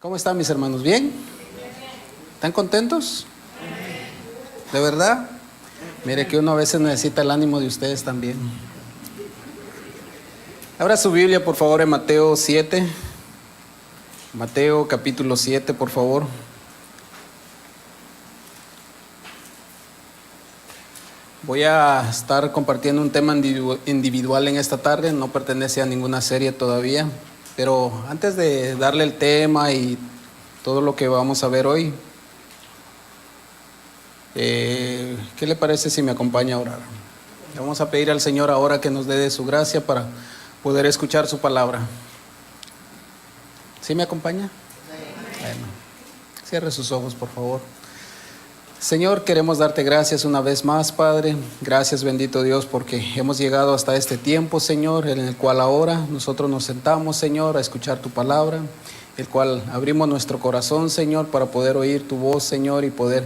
¿Cómo están mis hermanos? ¿Bien? ¿Están contentos? ¿De verdad? Mire que uno a veces necesita el ánimo de ustedes también. Abra su Biblia por favor en Mateo 7. Mateo capítulo 7, por favor. Voy a estar compartiendo un tema individual en esta tarde, no pertenece a ninguna serie todavía, pero antes de darle el tema y todo lo que vamos a ver hoy, ¿qué le parece si me acompaña a orar? Le vamos a pedir al Señor ahora que nos dé de su gracia para poder escuchar su palabra. ¿Sí me acompaña? Bueno, cierre sus ojos, por favor. Señor, queremos darte gracias una vez más, Padre. Gracias, bendito Dios, porque hemos llegado hasta este tiempo, Señor, en el cual ahora nosotros nos sentamos, Señor, a escuchar tu palabra, el cual abrimos nuestro corazón, Señor, para poder oír tu voz, Señor, y poder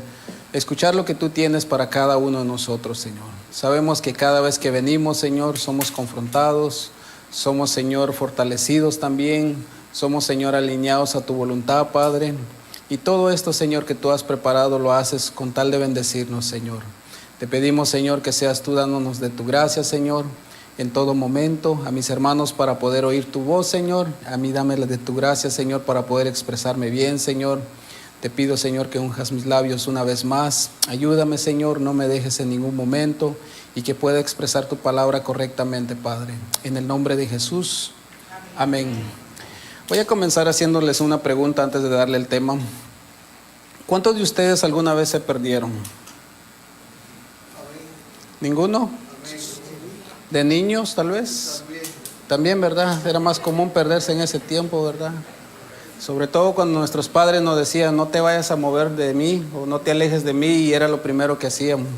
escuchar lo que tú tienes para cada uno de nosotros, Señor. Sabemos que cada vez que venimos, Señor, somos confrontados, somos, Señor, fortalecidos también, somos, Señor, alineados a tu voluntad, Padre. Y todo esto, Señor, que tú has preparado, lo haces con tal de bendecirnos, Señor. Te pedimos, Señor, que seas tú dándonos de tu gracia, Señor, en todo momento. A mis hermanos para poder oír tu voz, Señor. A mí dame de tu gracia, Señor, para poder expresarme bien, Señor. Te pido, Señor, que unjas mis labios una vez más. Ayúdame, Señor, no me dejes en ningún momento y que pueda expresar tu palabra correctamente, Padre. En el nombre de Jesús. Amén. Voy a comenzar haciéndoles una pregunta antes de darle el tema. ¿Cuántos de ustedes alguna vez se perdieron? ¿Ninguno? ¿De niños tal vez? También, ¿verdad? Era más común perderse en ese tiempo, ¿verdad? Sobre todo cuando nuestros padres nos decían, no te vayas a mover de mí o no te alejes de mí, y era lo primero que hacíamos.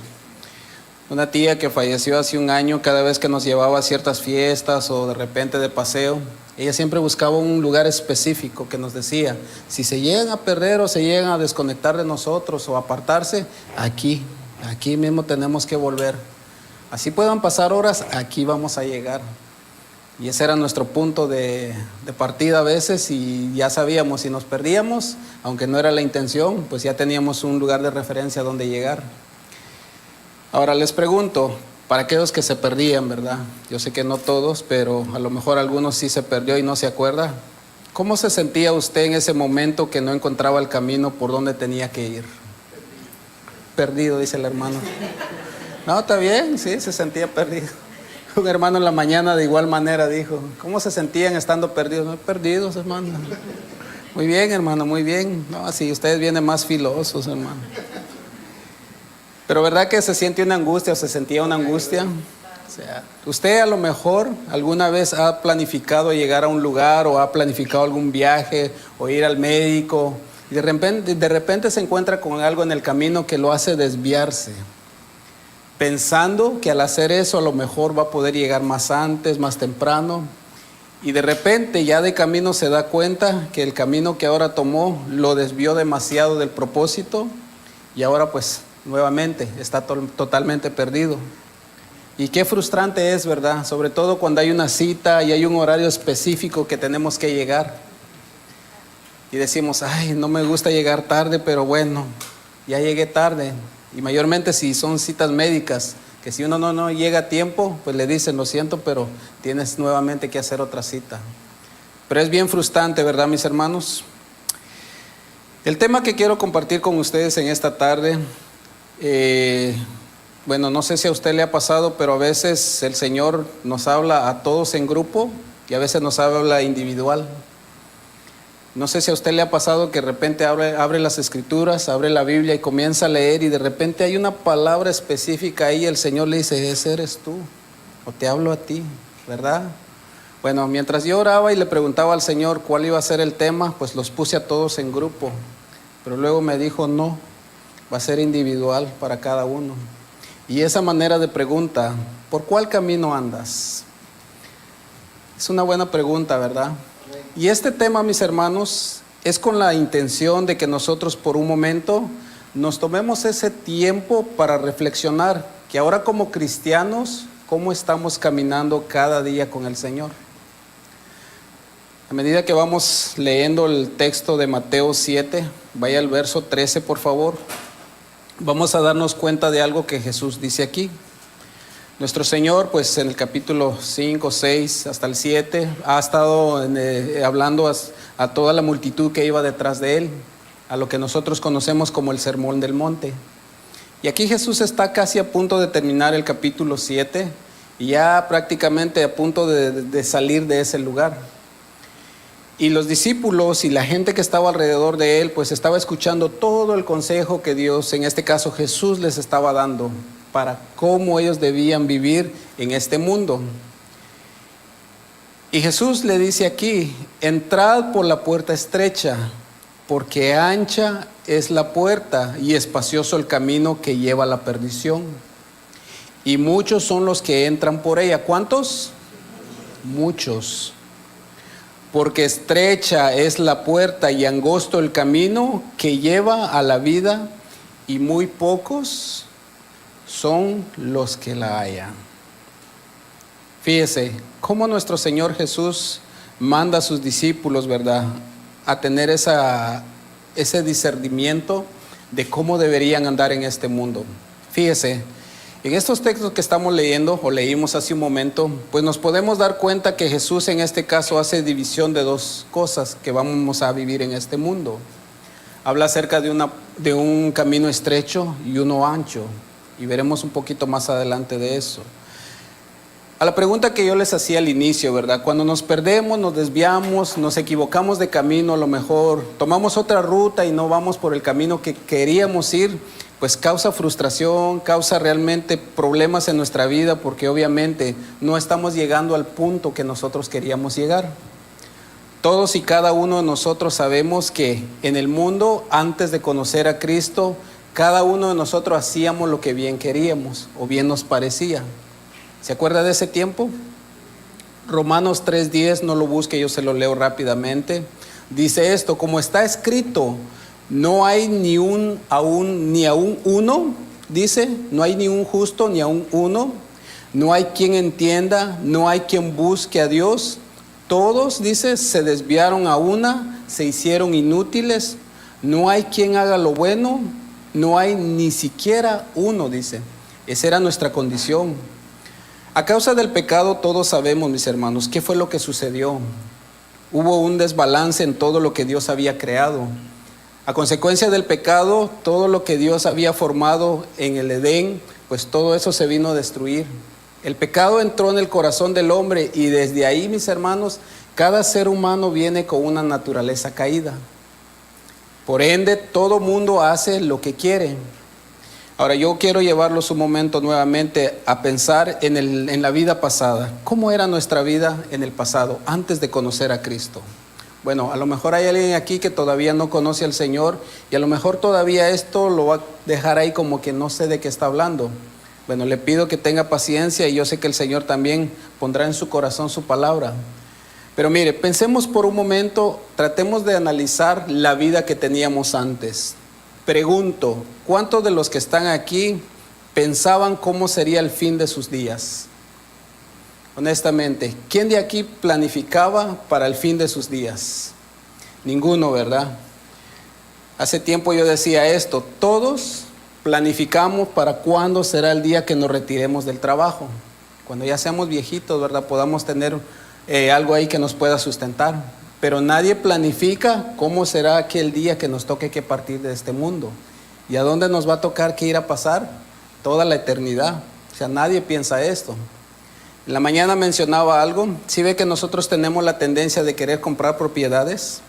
Una tía que falleció hace un año, cada vez que nos llevaba a ciertas fiestas o de repente de paseo, ella siempre buscaba un lugar específico que nos decía, si se llegan a perder o se llegan a desconectar de nosotros o apartarse, aquí mismo tenemos que volver. Así puedan pasar horas, aquí vamos a llegar. Y ese era nuestro punto de partida a veces, y ya sabíamos, si nos perdíamos, aunque no era la intención, pues ya teníamos un lugar de referencia a donde llegar. Ahora les pregunto, para aquellos que se perdían, ¿verdad? Yo sé que no todos, pero a lo mejor algunos sí se perdió y no se acuerda. ¿Cómo se sentía usted en ese momento que no encontraba el camino por donde tenía que ir? Perdido, dice el hermano. No, está bien, sí, se sentía perdido. Un hermano en la mañana de igual manera dijo, ¿cómo se sentían estando perdidos? No, perdidos, hermano. Muy bien, hermano, muy bien. No, si ustedes vienen más filosos, hermano. Pero ¿verdad que se siente una angustia o se sentía una angustia? O sea, usted a lo mejor alguna vez ha planificado llegar a un lugar o ha planificado algún viaje o ir al médico y de repente se encuentra con algo en el camino que lo hace desviarse, pensando que al hacer eso a lo mejor va a poder llegar más antes, más temprano, y de repente ya de camino se da cuenta que el camino que ahora tomó lo desvió demasiado del propósito y ahora pues nuevamente está totalmente perdido. Y qué frustrante es, ¿verdad? Sobre todo cuando hay una cita y hay un horario específico que tenemos que llegar. Y decimos, ay, no me gusta llegar tarde, pero bueno, ya llegué tarde. Y mayormente si son citas médicas, que si uno no llega a tiempo, pues le dicen, lo siento, pero tienes nuevamente que hacer otra cita. Pero es bien frustrante, ¿verdad, mis hermanos? El tema que quiero compartir con ustedes en esta tarde, bueno, no sé si a usted le ha pasado, pero a veces el Señor nos habla a todos en grupo y a veces nos habla individual. No sé si a usted le ha pasado que de repente abre las escrituras, abre la Biblia y comienza a leer y de repente hay una palabra específica ahí y el Señor le dice, ese eres tú, o te hablo a ti, ¿verdad? Bueno, mientras yo oraba y le preguntaba al Señor cuál iba a ser el tema, pues los puse a todos en grupo, pero luego me dijo, no, va a ser individual para cada uno. Y esa manera de pregunta, ¿por cuál camino andas? Es una buena pregunta, ¿verdad? Y este tema, mis hermanos, es con la intención de que nosotros por un momento nos tomemos ese tiempo para reflexionar que ahora como cristianos, ¿cómo estamos caminando cada día con el Señor? A medida que vamos leyendo el texto de Mateo 7, vaya al verso 13 por favor, vamos a darnos cuenta de algo que Jesús dice aquí. Nuestro Señor, pues en el capítulo 5, 6 hasta el 7, ha estado hablando a toda la multitud que iba detrás de Él, a lo que nosotros conocemos como el Sermón del Monte. Y aquí Jesús está casi a punto de terminar el capítulo 7 y ya prácticamente a punto de salir de ese lugar. Y los discípulos y la gente que estaba alrededor de Él, pues estaba escuchando todo el consejo que Dios, en este caso Jesús, les estaba dando para cómo ellos debían vivir en este mundo. Y Jesús le dice aquí: entrad por la puerta estrecha, porque ancha es la puerta y espacioso el camino que lleva a la perdición. Y muchos son los que entran por ella. ¿Cuántos? Muchos. Porque estrecha es la puerta y angosto el camino que lleva a la vida, y muy pocos son los que la hallan. Fíjese cómo nuestro Señor Jesús manda a sus discípulos, ¿verdad?, a tener ese discernimiento de cómo deberían andar en este mundo. Fíjese, en estos textos que estamos leyendo o leímos hace un momento, pues nos podemos dar cuenta que Jesús en este caso hace división de dos cosas que vamos a vivir en este mundo. Habla acerca de un camino estrecho y uno ancho, y veremos un poquito más adelante de eso. A la pregunta que yo les hacía al inicio, ¿verdad? Cuando nos perdemos, nos desviamos, nos equivocamos de camino, a lo mejor tomamos otra ruta y no vamos por el camino que queríamos ir, pues causa frustración, causa realmente problemas en nuestra vida, porque obviamente no estamos llegando al punto que nosotros queríamos llegar. Todos y cada uno de nosotros sabemos que en el mundo, antes de conocer a Cristo, cada uno de nosotros hacíamos lo que bien queríamos o bien nos parecía. ¿Se acuerda de ese tiempo? Romanos 3:10, no lo busque, yo se lo leo rápidamente. Dice esto: como está escrito, no hay ni aún uno, dice, no hay ni un justo ni aún uno, no hay quien entienda, no hay quien busque a Dios. Todos, dice, se desviaron a una, se hicieron inútiles, no hay quien haga lo bueno, no hay ni siquiera uno, dice. Esa era nuestra condición. A causa del pecado todos sabemos, mis hermanos, qué fue lo que sucedió. Hubo un desbalance en todo lo que Dios había creado. A consecuencia del pecado, todo lo que Dios había formado en el Edén, pues todo eso se vino a destruir. El pecado entró en el corazón del hombre y desde ahí, mis hermanos, cada ser humano viene con una naturaleza caída. Por ende, todo mundo hace lo que quiere. Ahora yo quiero llevarlos un momento nuevamente a pensar en la vida pasada. ¿Cómo era nuestra vida en el pasado, antes de conocer a Cristo? Bueno, a lo mejor hay alguien aquí que todavía no conoce al Señor y a lo mejor todavía esto lo va a dejar ahí como que no sé de qué está hablando. Bueno, le pido que tenga paciencia y yo sé que el Señor también pondrá en su corazón su palabra. Pero mire, pensemos por un momento, tratemos de analizar la vida que teníamos antes. Pregunto, ¿cuántos de los que están aquí pensaban cómo sería el fin de sus días? Honestamente, ¿quién de aquí planificaba para el fin de sus días? Ninguno, ¿verdad? Hace tiempo yo decía esto: todos planificamos para cuándo será el día que nos retiremos del trabajo. Cuando ya seamos viejitos, ¿verdad? Podamos tener algo ahí que nos pueda sustentar. Pero nadie planifica cómo será aquel día que nos toque que partir de este mundo. ¿Y a dónde nos va a tocar que ir a pasar? Toda la eternidad. O sea, nadie piensa esto. En la mañana mencionaba algo. ¿Sí ve que nosotros tenemos la tendencia de querer comprar propiedades?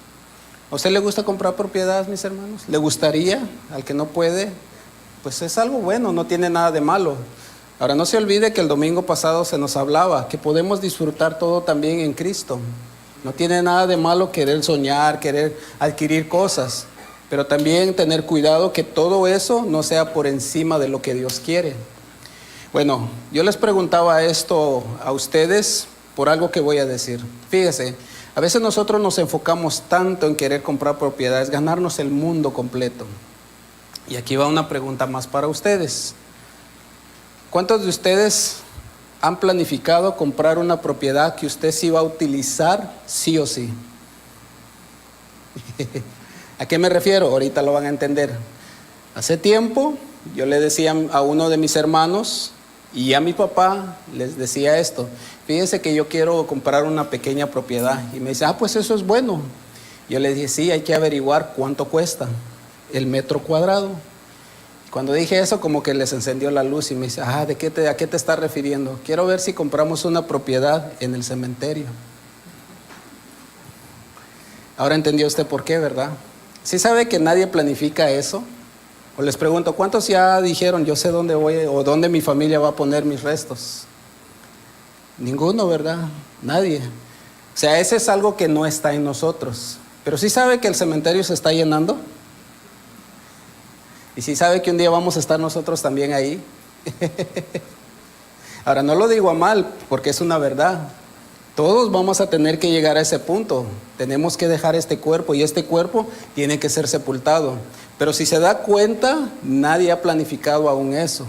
¿A usted le gusta comprar propiedades, mis hermanos? ¿Le gustaría? Al que no puede, pues es algo bueno, no tiene nada de malo. Ahora no se olvide que el domingo pasado se nos hablaba que podemos disfrutar todo también en Cristo. No tiene nada de malo querer soñar, querer adquirir cosas, pero también tener cuidado que todo eso no sea por encima de lo que Dios quiere. Bueno, yo les preguntaba esto a ustedes por algo que voy a decir. Fíjese, a veces nosotros nos enfocamos tanto en querer comprar propiedades, ganarnos el mundo completo. Y aquí va una pregunta más para ustedes. ¿Cuántos de ustedes han planificado comprar una propiedad que usted sí va a utilizar sí o sí? ¿A qué me refiero? Ahorita lo van a entender. Hace tiempo yo le decía a uno de mis hermanos y a mi papá, les decía esto: fíjense que yo quiero comprar una pequeña propiedad. Y me dice, pues eso es bueno. Yo le dije, sí, hay que averiguar cuánto cuesta el metro cuadrado. Cuando dije eso, como que les encendió la luz y me dice, ¿a qué te estás refiriendo? Quiero ver si compramos una propiedad en el cementerio. Ahora entendió usted por qué, ¿verdad? ¿Sí sabe que nadie planifica eso? O les pregunto, ¿cuántos ya dijeron, yo sé dónde voy o dónde mi familia va a poner mis restos? Ninguno, ¿verdad? Nadie. O sea, ese es algo que no está en nosotros. Pero ¿sí sabe que el cementerio se está llenando? ¿Y si sabe que un día vamos a estar nosotros también ahí? Ahora, no lo digo a mal, porque es una verdad. Todos vamos a tener que llegar a ese punto. Tenemos que dejar este cuerpo y este cuerpo tiene que ser sepultado. Pero si se da cuenta, nadie ha planificado aún eso.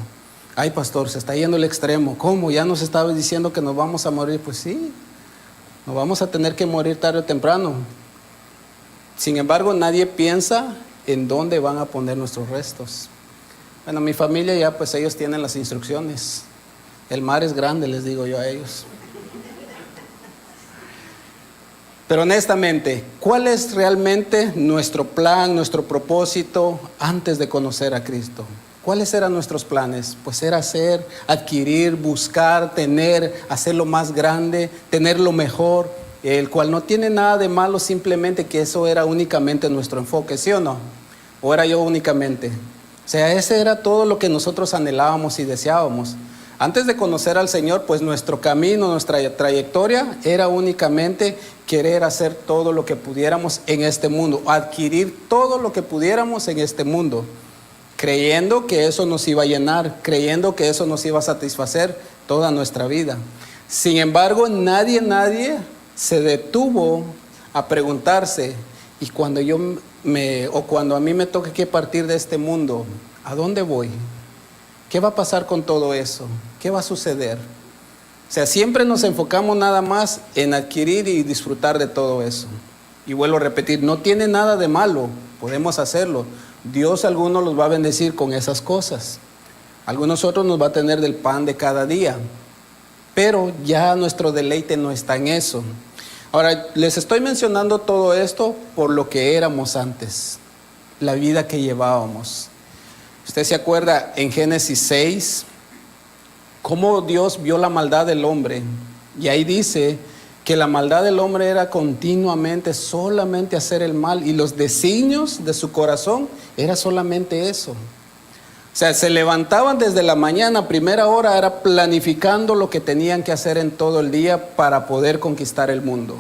Ay, pastor, se está yendo al extremo. ¿Cómo? Ya nos estaba diciendo que nos vamos a morir. Pues sí, nos vamos a tener que morir tarde o temprano. Sin embargo, nadie piensa en dónde van a poner nuestros restos. Bueno, mi familia ya, pues ellos tienen las instrucciones. El mar es grande, les digo yo a ellos. Pero honestamente, ¿cuál es realmente nuestro plan, nuestro propósito antes de conocer a Cristo? ¿Cuáles eran nuestros planes? Pues era hacer, adquirir, buscar, tener, hacerlo más grande, tener lo mejor, el cual no tiene nada de malo, simplemente que eso era únicamente nuestro enfoque, ¿sí o no? ¿O era yo únicamente? O sea, ese era todo lo que nosotros anhelábamos y deseábamos. Antes de conocer al Señor, pues nuestro camino, nuestra trayectoria era únicamente querer hacer todo lo que pudiéramos en este mundo, adquirir todo lo que pudiéramos en este mundo, creyendo que eso nos iba a llenar, creyendo que eso nos iba a satisfacer toda nuestra vida. Sin embargo, nadie se detuvo a preguntarse, y cuando cuando a mí me toque que partir de este mundo, ¿a dónde voy? ¿Qué va a pasar con todo eso? ¿Qué va a suceder? O sea, siempre nos enfocamos nada más en adquirir y disfrutar de todo eso. Y vuelvo a repetir, no tiene nada de malo, podemos hacerlo. Dios a algunos los va a bendecir con esas cosas. Algunos otros nos va a tener del pan de cada día. Pero ya nuestro deleite no está en eso. Ahora, les estoy mencionando todo esto por lo que éramos antes, la vida que llevábamos. Usted se acuerda en Génesis 6, cómo Dios vio la maldad del hombre. Y ahí dice que la maldad del hombre era continuamente solamente hacer el mal. Y los designios de su corazón era solamente eso. O sea, se levantaban desde la mañana, primera hora, era planificando lo que tenían que hacer en todo el día para poder conquistar el mundo.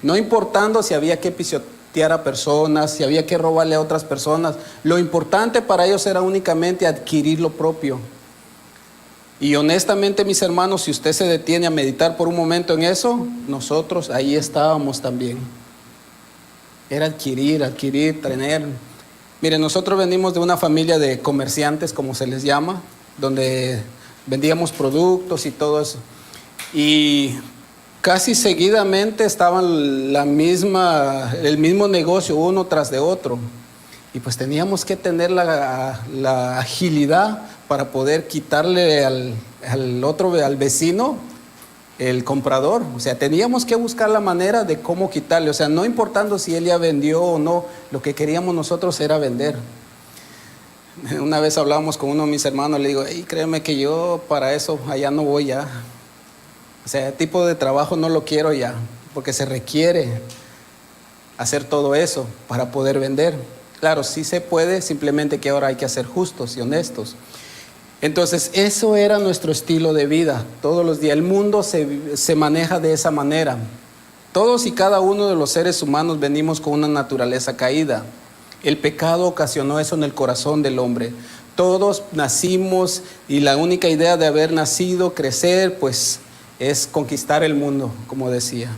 No importando si había que pisotear a personas, si había que robarle a otras personas. Lo importante para ellos era únicamente adquirir lo propio. Y honestamente, mis hermanos, si usted se detiene a meditar por un momento en eso, nosotros ahí estábamos también. Era adquirir, tener. Miren, nosotros venimos de una familia de comerciantes, como se les llama, donde vendíamos productos y todo eso. Y casi seguidamente estaban el mismo negocio, uno tras de otro. Y pues teníamos que tener la agilidad para poder quitarle al vecino el comprador. O sea, teníamos que buscar la manera de cómo quitarle. O sea, no importando si él ya vendió o no, lo que queríamos nosotros era vender. Una vez hablábamos con uno de mis hermanos, le digo, hey, créeme que yo para eso allá no voy ya. O sea, el tipo de trabajo no lo quiero ya, porque se requiere hacer todo eso para poder vender. Claro, sí se puede, simplemente que ahora hay que ser justos y honestos. Entonces, eso era nuestro estilo de vida, todos los días. El mundo se maneja de esa manera. Todos y cada uno de los seres humanos venimos con una naturaleza caída. El pecado ocasionó eso en el corazón del hombre. Todos nacimos y la única idea de haber nacido, crecer, pues es conquistar el mundo, como decía.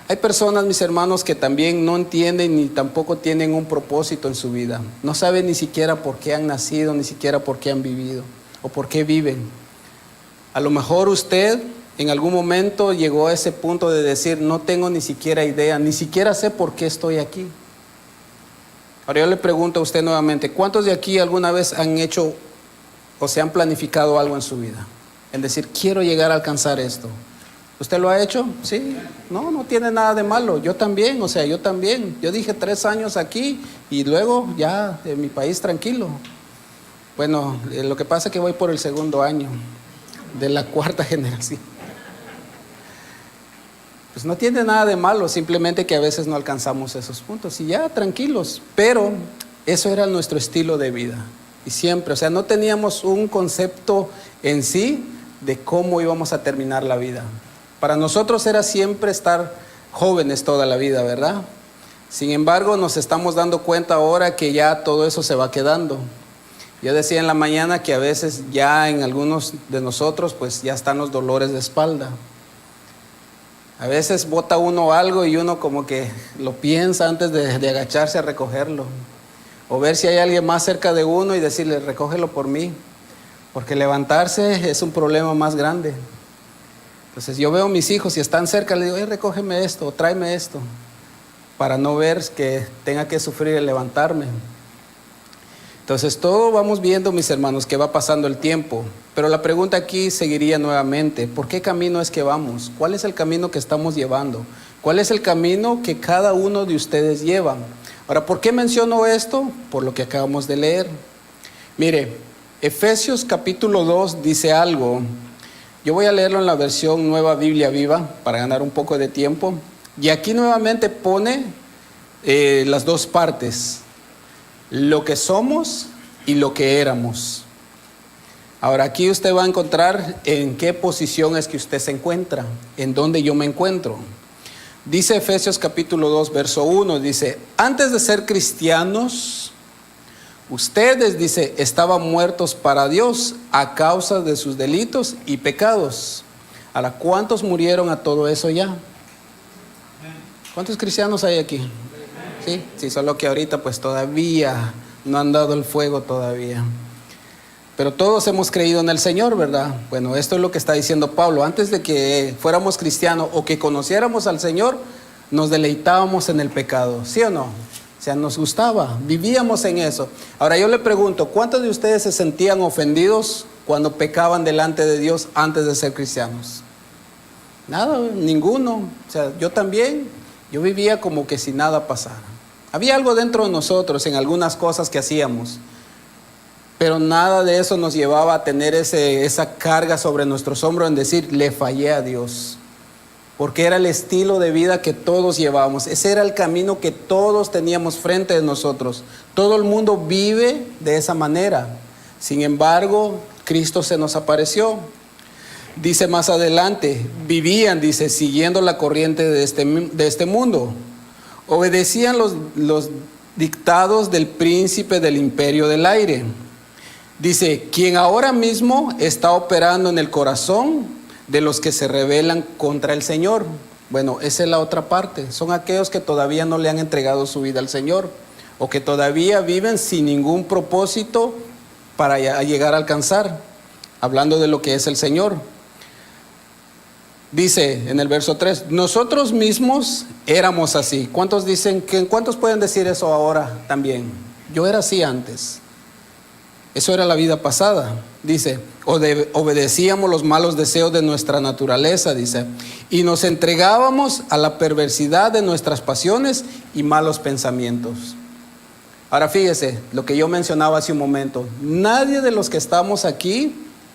Hay personas, mis hermanos, que también no entienden ni tampoco tienen un propósito en su vida. No saben ni siquiera por qué han nacido, ni siquiera por qué han vivido o por qué viven. A lo mejor usted en algún momento llegó a ese punto de decir, no tengo ni siquiera idea, ni siquiera sé por qué estoy aquí. Ahora yo le pregunto a usted nuevamente, ¿cuántos de aquí alguna vez han hecho o se han planificado algo en su vida? En decir, quiero llegar a alcanzar esto. ¿Usted lo ha hecho? Sí. No tiene nada de malo. Yo también, yo también. Yo dije 3 años aquí y luego ya en mi país tranquilo. Bueno, lo que pasa es que voy por el 2.º año de la 4ª generación. Pues no tiene nada de malo, simplemente que a veces no alcanzamos esos puntos y ya tranquilos. Pero eso era nuestro estilo de vida. Y siempre, no teníamos un concepto en sí de cómo íbamos a terminar la vida. Para nosotros era siempre estar jóvenes toda la vida, ¿verdad? Sin embargo, nos estamos dando cuenta ahora que ya todo eso se va quedando. Yo decía en la mañana que a veces ya en algunos de nosotros pues ya están los dolores de espalda. A veces bota uno algo y uno como que lo piensa antes de agacharse a recogerlo. O ver si hay alguien más cerca de uno y decirle, recógelo por mí. Porque levantarse es un problema más grande. Entonces yo veo a mis hijos y están cerca, le digo, recógeme esto, tráeme esto. Para no ver que tenga que sufrir el levantarme. Entonces todo vamos viendo, mis hermanos, que va pasando el tiempo. Pero la pregunta aquí seguiría nuevamente, ¿por qué camino es que vamos? ¿Cuál es el camino que estamos llevando? ¿Cuál es el camino que cada uno de ustedes lleva? Ahora, ¿por qué menciono esto? Por lo que acabamos de leer. Mire, Efesios capítulo 2 dice algo. Yo voy a leerlo en la versión Nueva Biblia Viva para ganar un poco de tiempo. Y aquí nuevamente pone las dos partes. Lo que somos y lo que éramos. Ahora aquí usted va a encontrar en qué posición es que usted se encuentra, en dónde yo me encuentro. Dice Efesios capítulo 2 verso 1, dice, antes de ser cristianos, ustedes, dice, estaban muertos para Dios a causa de sus delitos y pecados. Ahora, ¿cuántos murieron a todo eso ya? ¿Cuántos cristianos hay aquí? Sí, solo que ahorita pues todavía no han dado el fuego todavía. Pero todos hemos creído en el Señor, ¿verdad? Bueno, esto es lo que está diciendo Pablo. Antes de que fuéramos cristianos o que conociéramos al Señor, nos deleitábamos en el pecado, ¿sí o no? Nos gustaba, vivíamos en eso. Ahora yo le pregunto, ¿cuántos de ustedes se sentían ofendidos cuando pecaban delante de Dios antes de ser cristianos? Nada, ninguno. Yo también, yo vivía como que si nada pasara. Había algo dentro de nosotros en algunas cosas que hacíamos, pero nada de eso nos llevaba a tener esa carga sobre nuestros hombros en decir, le fallé a Dios. Porque era el estilo de vida que todos llevábamos. Ese era el camino que todos teníamos frente de nosotros. Todo el mundo vive de esa manera. Sin embargo, Cristo se nos apareció. Dice más adelante, vivían, dice, siguiendo la corriente de este mundo. Obedecían los dictados del príncipe del imperio del aire. Dice, quien ahora mismo está operando en el corazón de los que se rebelan contra el Señor. Bueno, esa es la otra parte. Son aquellos que todavía no le han entregado su vida al Señor o que todavía viven sin ningún propósito para llegar a alcanzar, hablando de lo que es el Señor. Dice en el verso 3, nosotros mismos éramos así. ¿Cuántos pueden decir eso ahora también? Yo era así antes. Eso era la vida pasada. Dice, obedecíamos los malos deseos de nuestra naturaleza, dice, y nos entregábamos a la perversidad de nuestras pasiones y malos pensamientos. Ahora fíjese, lo que yo mencionaba hace un momento, nadie de los que estamos aquí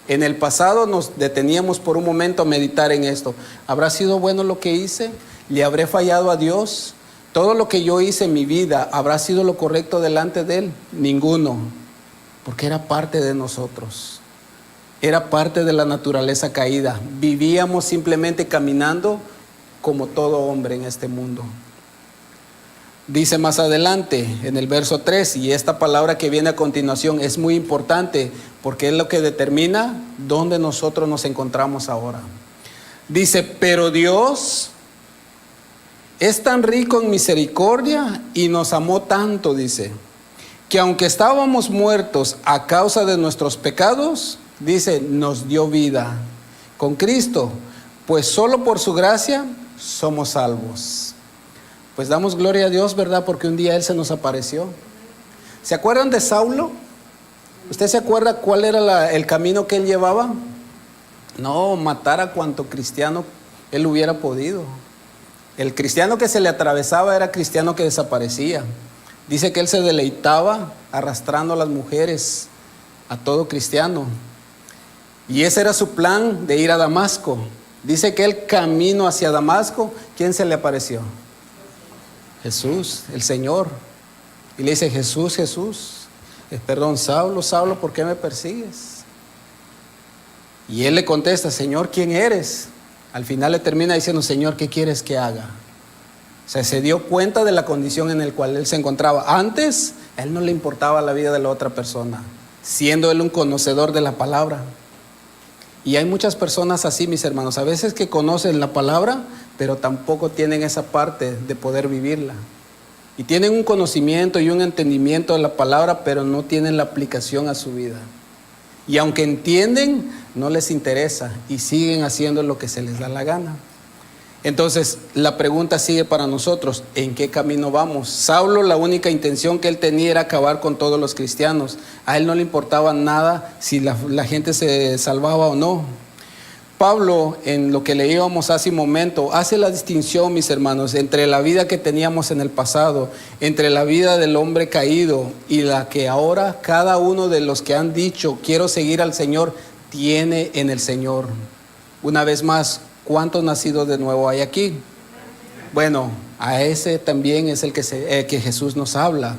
en el pasado nos deteníamos por un momento a meditar en esto. ¿Habrá sido bueno lo que hice? ¿Le habré fallado a Dios? ¿Todo lo que yo hice en mi vida habrá sido lo correcto delante de Él? Ninguno, porque era parte de nosotros. Era parte de la naturaleza caída. Vivíamos simplemente caminando como todo hombre en este mundo. Dice más adelante en el verso 3, y esta palabra que viene a continuación es muy importante porque es lo que determina dónde nosotros nos encontramos ahora. Dice, pero Dios es tan rico en misericordia y nos amó tanto, dice, que aunque estábamos muertos a causa de nuestros pecados, dice, nos dio vida. con Cristo, pues solo por su gracia somos salvos. Pues damos gloria a Dios, ¿verdad? Porque un día Él se nos apareció. ¿Se acuerdan de Saulo? ¿Usted se acuerda cuál era el camino que él llevaba? No, matar a cuanto cristiano él hubiera podido. El cristiano que se le atravesaba era cristiano que desaparecía. Dice que él se deleitaba arrastrando a las mujeres, a todo cristiano. Y ese era su plan de ir a Damasco. Dice que el camino hacia Damasco, ¿quién se le apareció? Jesús, el Señor. Y le dice, Jesús, Saulo, Saulo, ¿por qué me persigues? Y él le contesta, Señor, ¿quién eres? Al final le termina diciendo, Señor, ¿qué quieres que haga? O sea, se dio cuenta de la condición en la cual él se encontraba. Antes, a él no le importaba la vida de la otra persona, siendo él un conocedor de la palabra. Y hay muchas personas así, mis hermanos, a veces que conocen la palabra, pero tampoco tienen esa parte de poder vivirla. Y tienen un conocimiento y un entendimiento de la palabra, pero no tienen la aplicación a su vida. Y aunque entienden, no les interesa y siguen haciendo lo que se les da la gana. Entonces, la pregunta sigue para nosotros, ¿en qué camino vamos? Saulo, la única intención que él tenía era acabar con todos los cristianos. A él no le importaba nada si la gente se salvaba o no. Pablo, en lo que leíamos hace un momento, hace la distinción, mis hermanos, entre la vida que teníamos en el pasado, entre la vida del hombre caído y la que ahora cada uno de los que han dicho, quiero seguir al Señor, tiene en el Señor. Una vez más, ¿cuántos nacidos de nuevo hay aquí? Bueno, a ese también es el que Jesús nos habla.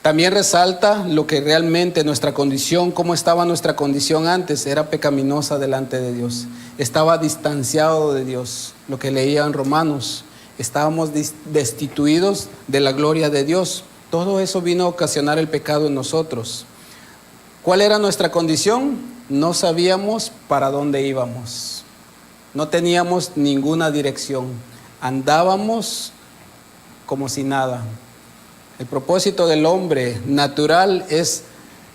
También resalta lo que realmente nuestra condición, cómo estaba nuestra condición antes, era pecaminosa delante de Dios. Estaba distanciado de Dios, lo que leía en Romanos. Estábamos destituidos de la gloria de Dios. Todo eso vino a ocasionar el pecado en nosotros. ¿Cuál era nuestra condición? No sabíamos para dónde íbamos. No teníamos ninguna dirección. Andábamos como si nada. El propósito del hombre natural es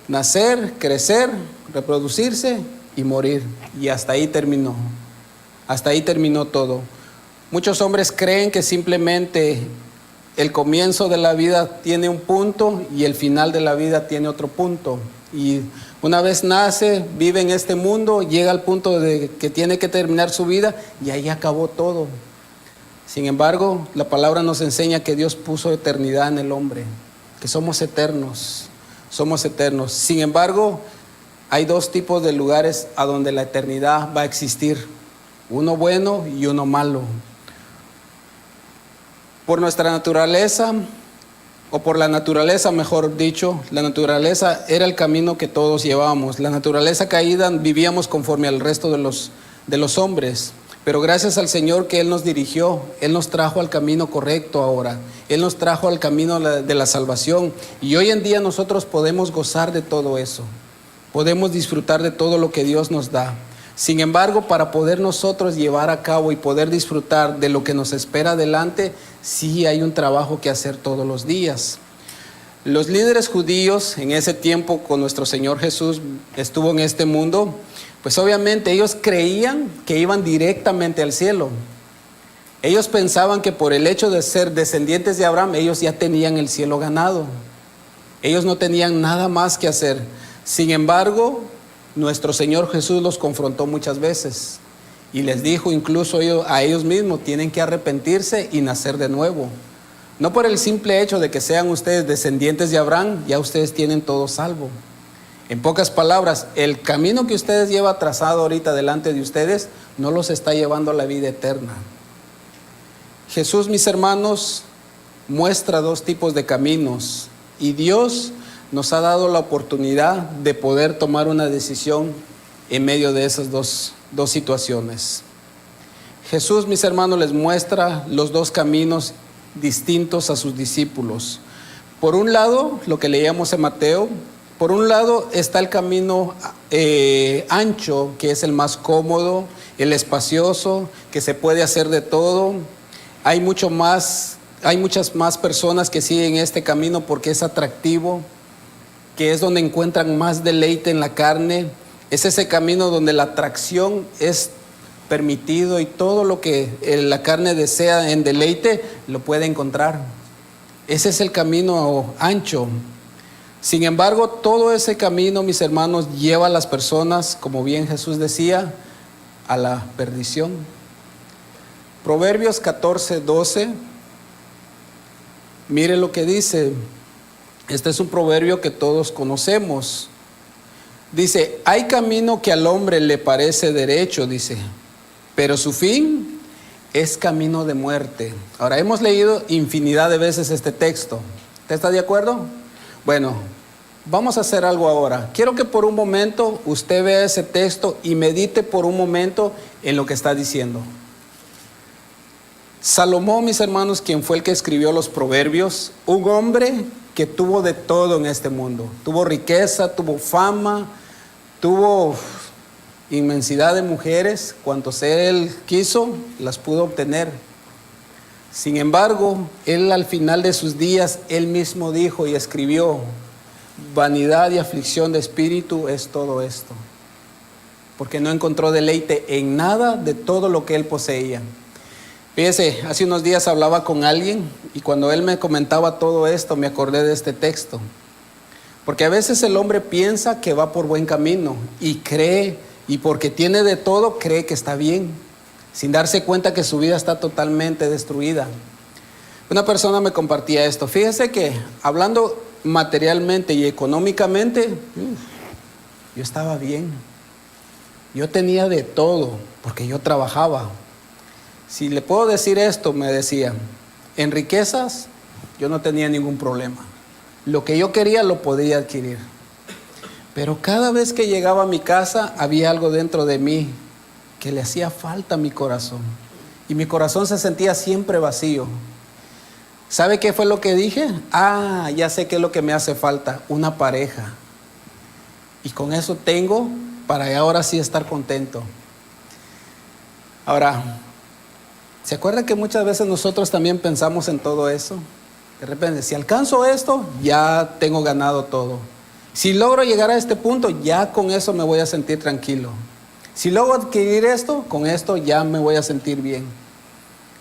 nacer, crecer, reproducirse y morir. Y hasta ahí terminó. Hasta ahí terminó todo. Muchos hombres creen que simplemente el comienzo de la vida tiene un punto y el final de la vida tiene otro punto. Y una vez nace, vive en este mundo, llega al punto de que tiene que terminar su vida y ahí acabó todo. Sin embargo, la palabra nos enseña que Dios puso eternidad en el hombre, que somos eternos. Sin embargo, hay dos tipos de lugares a donde la eternidad va a existir, uno bueno y uno malo. Por nuestra naturaleza, o por la naturaleza, mejor dicho, la naturaleza era el camino que todos llevábamos. La naturaleza caída vivíamos conforme al resto de los hombres. Pero gracias al Señor que Él nos dirigió, Él nos trajo al camino correcto ahora. Él nos trajo al camino de la salvación. Y hoy en día nosotros podemos gozar de todo eso. Podemos disfrutar de todo lo que Dios nos da. Sin embargo, para poder nosotros llevar a cabo y poder disfrutar de lo que nos espera adelante, sí hay un trabajo que hacer todos los días. Los líderes judíos en ese tiempo, con nuestro Señor Jesús estuvo en este mundo, pues obviamente ellos creían que iban directamente al cielo. Ellos pensaban que por el hecho de ser descendientes de Abraham, ellos ya tenían el cielo ganado. Ellos no tenían nada más que hacer. Sin embargo, nuestro Señor Jesús los confrontó muchas veces y les dijo incluso a ellos mismos, tienen que arrepentirse y nacer de nuevo. No por el simple hecho de que sean ustedes descendientes de Abraham, ya ustedes tienen todo salvo. En pocas palabras, el camino que ustedes llevan trazado ahorita delante de ustedes no los está llevando a la vida eterna. Jesús, mis hermanos, muestra dos tipos de caminos y Dios nos ha dado la oportunidad de poder tomar una decisión en medio de esas dos situaciones. Jesús, mis hermanos, les muestra los dos caminos distintos a sus discípulos. Por un lado, lo que leíamos en Mateo, por un lado está el camino ancho, que es el más cómodo, el espacioso, que se puede hacer de todo. Hay muchas más personas que siguen este camino porque es atractivo, que es donde encuentran más deleite en la carne. Es ese camino donde la atracción es permitido y todo lo que la carne desea en deleite, lo puede encontrar. Ese es el camino ancho. Sin embargo, todo ese camino, mis hermanos, lleva a las personas, como bien Jesús decía, a la perdición. Proverbios 14:12, mire lo que dice. Este es un proverbio que todos conocemos. Dice, hay camino que al hombre le parece derecho, dice, pero su fin es camino de muerte. Ahora, hemos leído infinidad de veces este texto. ¿Usted está de acuerdo? Bueno, vamos a hacer algo ahora. Quiero que por un momento usted vea ese texto y medite por un momento en lo que está diciendo. Salomón, mis hermanos, quien fue el que escribió los proverbios, un hombre que tuvo de todo en este mundo. Tuvo riqueza, tuvo fama, tuvo inmensidad de mujeres. Cuantos él quiso, las pudo obtener. Sin embargo, él al final de sus días, él mismo dijo y escribió, vanidad y aflicción de espíritu es todo esto. Porque no encontró deleite en nada de todo lo que él poseía. Fíjese, hace unos días hablaba con alguien y cuando él me comentaba todo esto me acordé de este texto. Porque a veces el hombre piensa que va por buen camino y cree, y porque tiene de todo, cree que está bien, sin darse cuenta que su vida está totalmente destruida. Una persona me compartía esto. Fíjese que hablando materialmente y económicamente, yo estaba bien. Yo tenía de todo porque yo trabajaba. Si le puedo decir esto, me decía, en riquezas yo no tenía ningún problema. Lo que yo quería lo podía adquirir. Pero cada vez que llegaba a mi casa había algo dentro de mí que le hacía falta a mi corazón. Y mi corazón se sentía siempre vacío. ¿Sabe qué fue lo que dije? Ya sé qué es lo que me hace falta, una pareja. Y con eso tengo para ahora sí estar contento. Ahora, ¿se acuerda que muchas veces nosotros también pensamos en todo eso? De repente, si alcanzo esto, ya tengo ganado todo. Si logro llegar a este punto, ya con eso me voy a sentir tranquilo. Si logro adquirir esto, con esto ya me voy a sentir bien.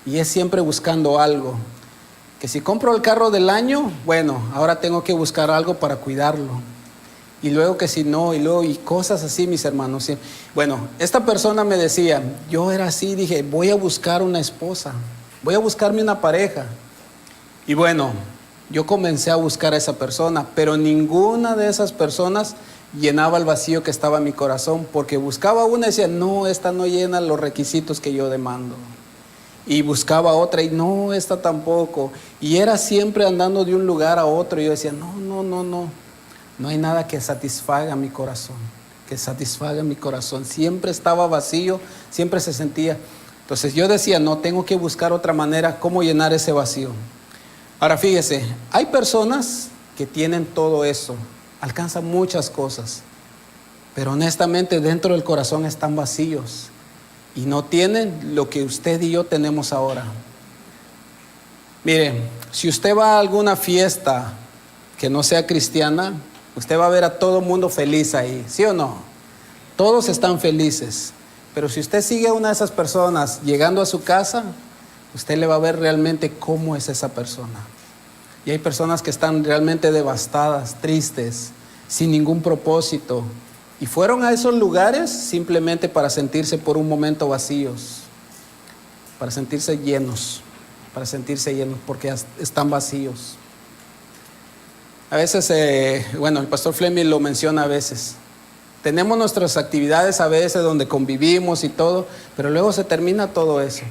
Y es siempre buscando algo. Que si compro el carro del año, bueno, ahora tengo que buscar algo para cuidarlo. Y luego que si no, y cosas así, mis hermanos. ¿Sí? Bueno, esta persona me decía, yo era así, dije, voy a buscar una esposa, voy a buscarme una pareja. Y bueno, yo comencé a buscar a esa persona, pero ninguna de esas personas llenaba el vacío que estaba en mi corazón, porque buscaba una y decía, no, esta no llena los requisitos que yo demando. Y buscaba otra y no, esta tampoco. Y era siempre andando de un lugar a otro y yo decía, no. No hay nada que satisfaga mi corazón, Siempre estaba vacío, siempre se sentía. Entonces yo decía, no, tengo que buscar otra manera, cómo llenar ese vacío. Ahora fíjese, hay personas que tienen todo eso, alcanzan muchas cosas, pero honestamente dentro del corazón están vacíos y no tienen lo que usted y yo tenemos ahora. Mire, si usted va a alguna fiesta que no sea cristiana, usted va a ver a todo el mundo feliz ahí, ¿sí o no? Todos están felices. Pero si usted sigue a una de esas personas llegando a su casa, usted le va a ver realmente cómo es esa persona. Y hay personas que están realmente devastadas, tristes, sin ningún propósito. Y fueron a esos lugares simplemente para sentirse por un momento vacíos, para sentirse llenos, porque están vacíos. A veces, el pastor Fleming lo menciona a veces. Tenemos nuestras actividades a veces donde convivimos y todo, pero luego se termina todo eso.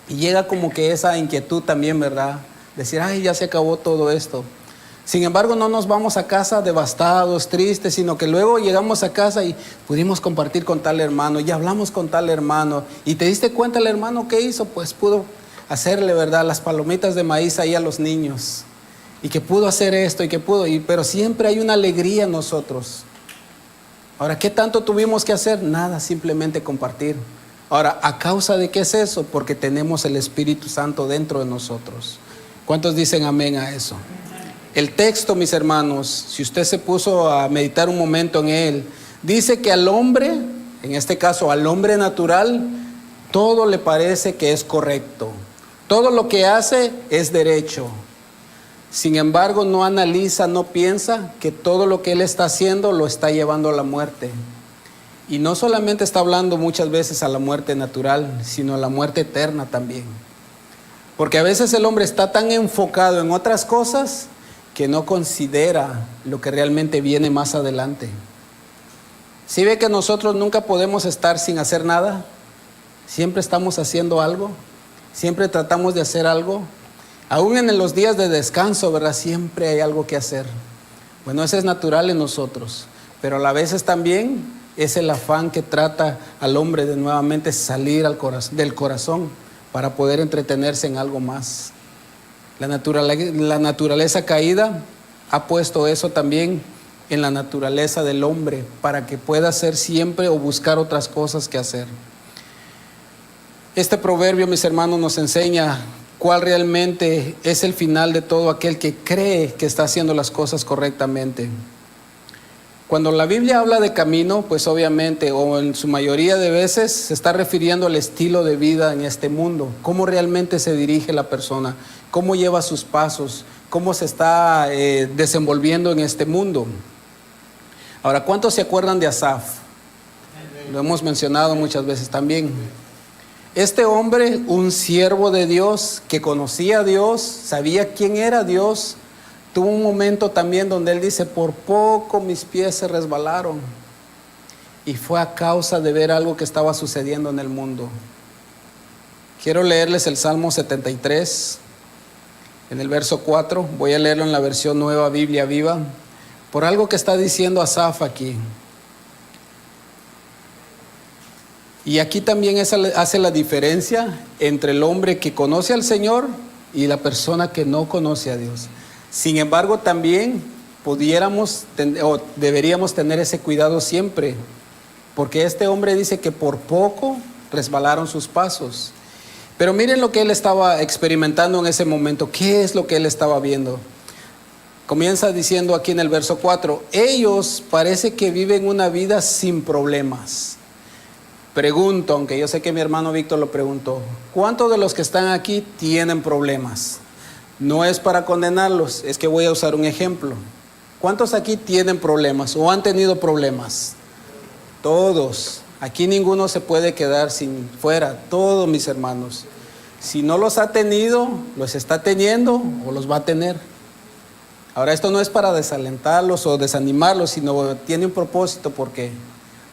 Y llega como que esa inquietud también, ¿verdad? Decir, ya se acabó todo esto. Sin embargo, no nos vamos a casa devastados, tristes, sino que luego llegamos a casa y pudimos compartir con tal hermano, y hablamos con tal hermano. Y te diste cuenta el hermano que hizo, pues pudo hacerle, ¿verdad?, las palomitas de maíz ahí a los niños. Y que pudo hacer esto y que pudo, pero siempre hay una alegría en nosotros. Ahora, ¿qué tanto tuvimos que hacer? Nada, simplemente compartir. Ahora, ¿a causa de qué es eso? Porque tenemos el Espíritu Santo dentro de nosotros. ¿Cuántos dicen amén a eso? El texto, mis hermanos, si usted se puso a meditar un momento en él, dice que al hombre, en este caso al hombre natural, todo le parece que es correcto. Todo lo que hace es derecho. Sin embargo, no analiza, no piensa que todo lo que él está haciendo lo está llevando a la muerte. Y no solamente está hablando muchas veces a la muerte natural, sino a la muerte eterna también. Porque a veces el hombre está tan enfocado en otras cosas que no considera lo que realmente viene más adelante. ¿Sí ve que nosotros nunca podemos estar sin hacer nada? Siempre estamos haciendo algo, siempre tratamos de hacer algo. Aún en los días de descanso, ¿verdad? Siempre hay algo que hacer. Bueno, eso es natural en nosotros, pero a la vez también es el afán que trata al hombre de nuevamente salir del corazón para poder entretenerse en algo más. La naturaleza caída ha puesto eso también en la naturaleza del hombre para que pueda hacer siempre o buscar otras cosas que hacer. Este proverbio, mis hermanos, nos enseña cuál realmente es el final de todo aquel que cree que está haciendo las cosas correctamente. Cuando la Biblia habla de camino, pues obviamente, o en su mayoría de veces, se está refiriendo al estilo de vida en este mundo, cómo realmente se dirige la persona, cómo lleva sus pasos, cómo se está desenvolviendo en este mundo. Ahora, ¿cuántos se acuerdan de Asaf? Lo hemos mencionado muchas veces también. Este hombre, un siervo de Dios, que conocía a Dios, sabía quién era Dios, tuvo un momento también donde él dice, por poco mis pies se resbalaron. Y fue a causa de ver algo que estaba sucediendo en el mundo. Quiero leerles el Salmo 73, en el verso 4. Voy a leerlo en la versión Nueva Biblia Viva, por algo que está diciendo Asaf aquí. Y aquí también hace la diferencia entre el hombre que conoce al Señor y la persona que no conoce a Dios. Sin embargo, también deberíamos tener ese cuidado siempre, porque este hombre dice que por poco resbalaron sus pasos. Pero miren lo que él estaba experimentando en ese momento. ¿Qué es lo que él estaba viendo? Comienza diciendo aquí en el verso 4, ellos parece que viven una vida sin problemas. Pregunto, aunque yo sé que mi hermano Víctor lo preguntó, ¿cuántos de los que están aquí tienen problemas? No es para condenarlos, es que voy a usar un ejemplo. ¿Cuántos aquí tienen problemas o han tenido problemas? Todos. Aquí ninguno se puede quedar sin fuera, todos mis hermanos. Si no los ha tenido, los está teniendo o los va a tener. Ahora, esto no es para desalentarlos o desanimarlos, sino tiene un propósito, porque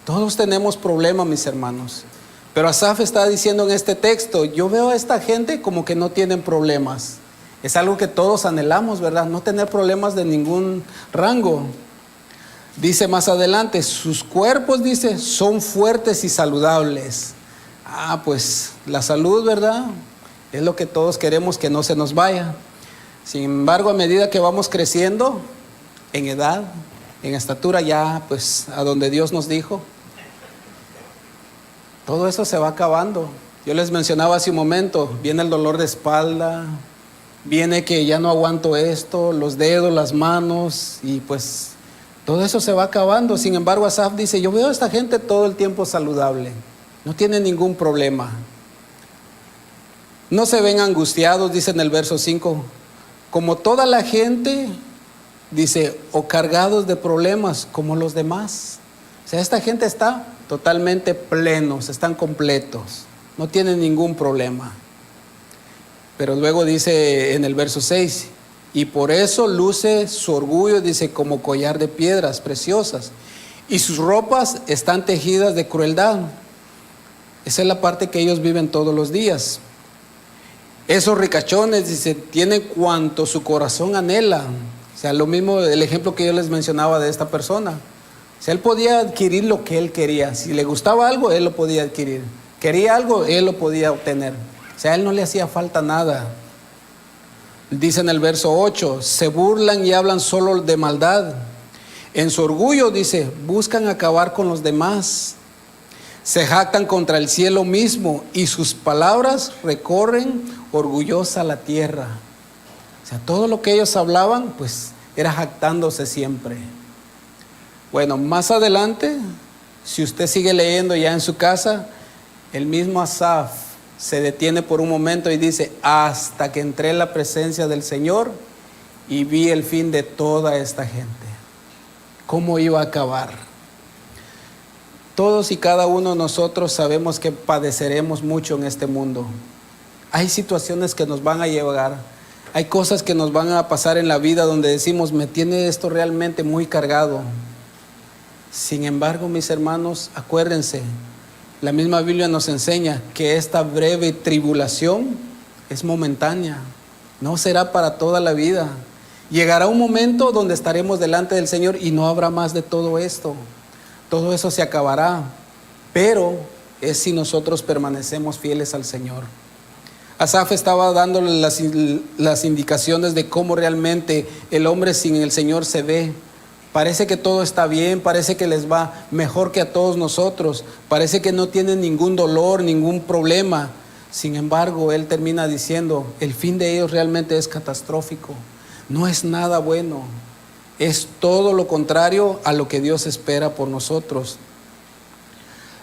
todos tenemos problemas, mis hermanos. Pero Asaf está diciendo en este texto, yo veo a esta gente como que no tienen problemas. Es algo que todos anhelamos, ¿verdad? No tener problemas de ningún rango. Dice más adelante, sus cuerpos, dice, son fuertes y saludables. Pues la salud, ¿verdad? Es lo que todos queremos, que no se nos vaya. Sin embargo, a medida que vamos creciendo en edad, en estatura, ya pues a donde Dios nos dijo, todo eso se va acabando. Yo les mencionaba hace un momento, viene el dolor de espalda, viene que ya no aguanto esto, los dedos, las manos, y pues todo eso se va acabando. Sin embargo, Asaf dice, yo veo a esta gente todo el tiempo saludable, no tiene ningún problema. No se ven angustiados, dice en el verso 5, como toda la gente, dice, o cargados de problemas como los demás. O sea, esta gente está totalmente plenos, están completos, no tienen ningún problema. Pero luego dice en el verso 6, y por eso luce su orgullo, dice, como collar de piedras preciosas, y sus ropas están tejidas de crueldad. Esa es la parte que ellos viven todos los días. Esos ricachones, dice, tienen cuanto su corazón anhela. O sea, lo mismo, el ejemplo que yo les mencionaba de esta persona. O sea, él podía adquirir lo que él quería. Si le gustaba algo, él lo podía adquirir. Quería algo, él lo podía obtener. O sea, a él no le hacía falta nada. Dice en el verso 8, se burlan y hablan solo de maldad. En su orgullo, dice, buscan acabar con los demás. Se jactan contra el cielo mismo y sus palabras recorren orgullosa la tierra. O sea, todo lo que ellos hablaban, pues, era jactándose siempre. Bueno, más adelante, si usted sigue leyendo ya en su casa, El mismo Asaf se detiene por un momento y dice, hasta que entré en la presencia del Señor y vi el fin de toda esta gente. ¿Cómo iba a acabar? Todos y cada uno de nosotros sabemos que padeceremos mucho en este mundo. Hay situaciones que nos van a llegar, hay cosas que nos van a pasar en la vida donde decimos, me tiene esto realmente muy cargado. Sin embargo, mis hermanos, acuérdense, la misma Biblia nos enseña que esta breve tribulación es momentánea, no será para toda la vida. Llegará un momento donde estaremos delante del Señor y no habrá más de todo esto. Todo eso se acabará, pero es si nosotros permanecemos fieles al Señor. Asaf estaba dándole las indicaciones de cómo realmente el hombre sin el Señor se ve. Parece que todo está bien, parece que les va mejor que a todos nosotros, parece que no tienen ningún dolor, ningún problema. Sin embargo, él termina diciendo, el fin de ellos realmente es catastrófico, no es nada bueno, es todo lo contrario a lo que Dios espera por nosotros.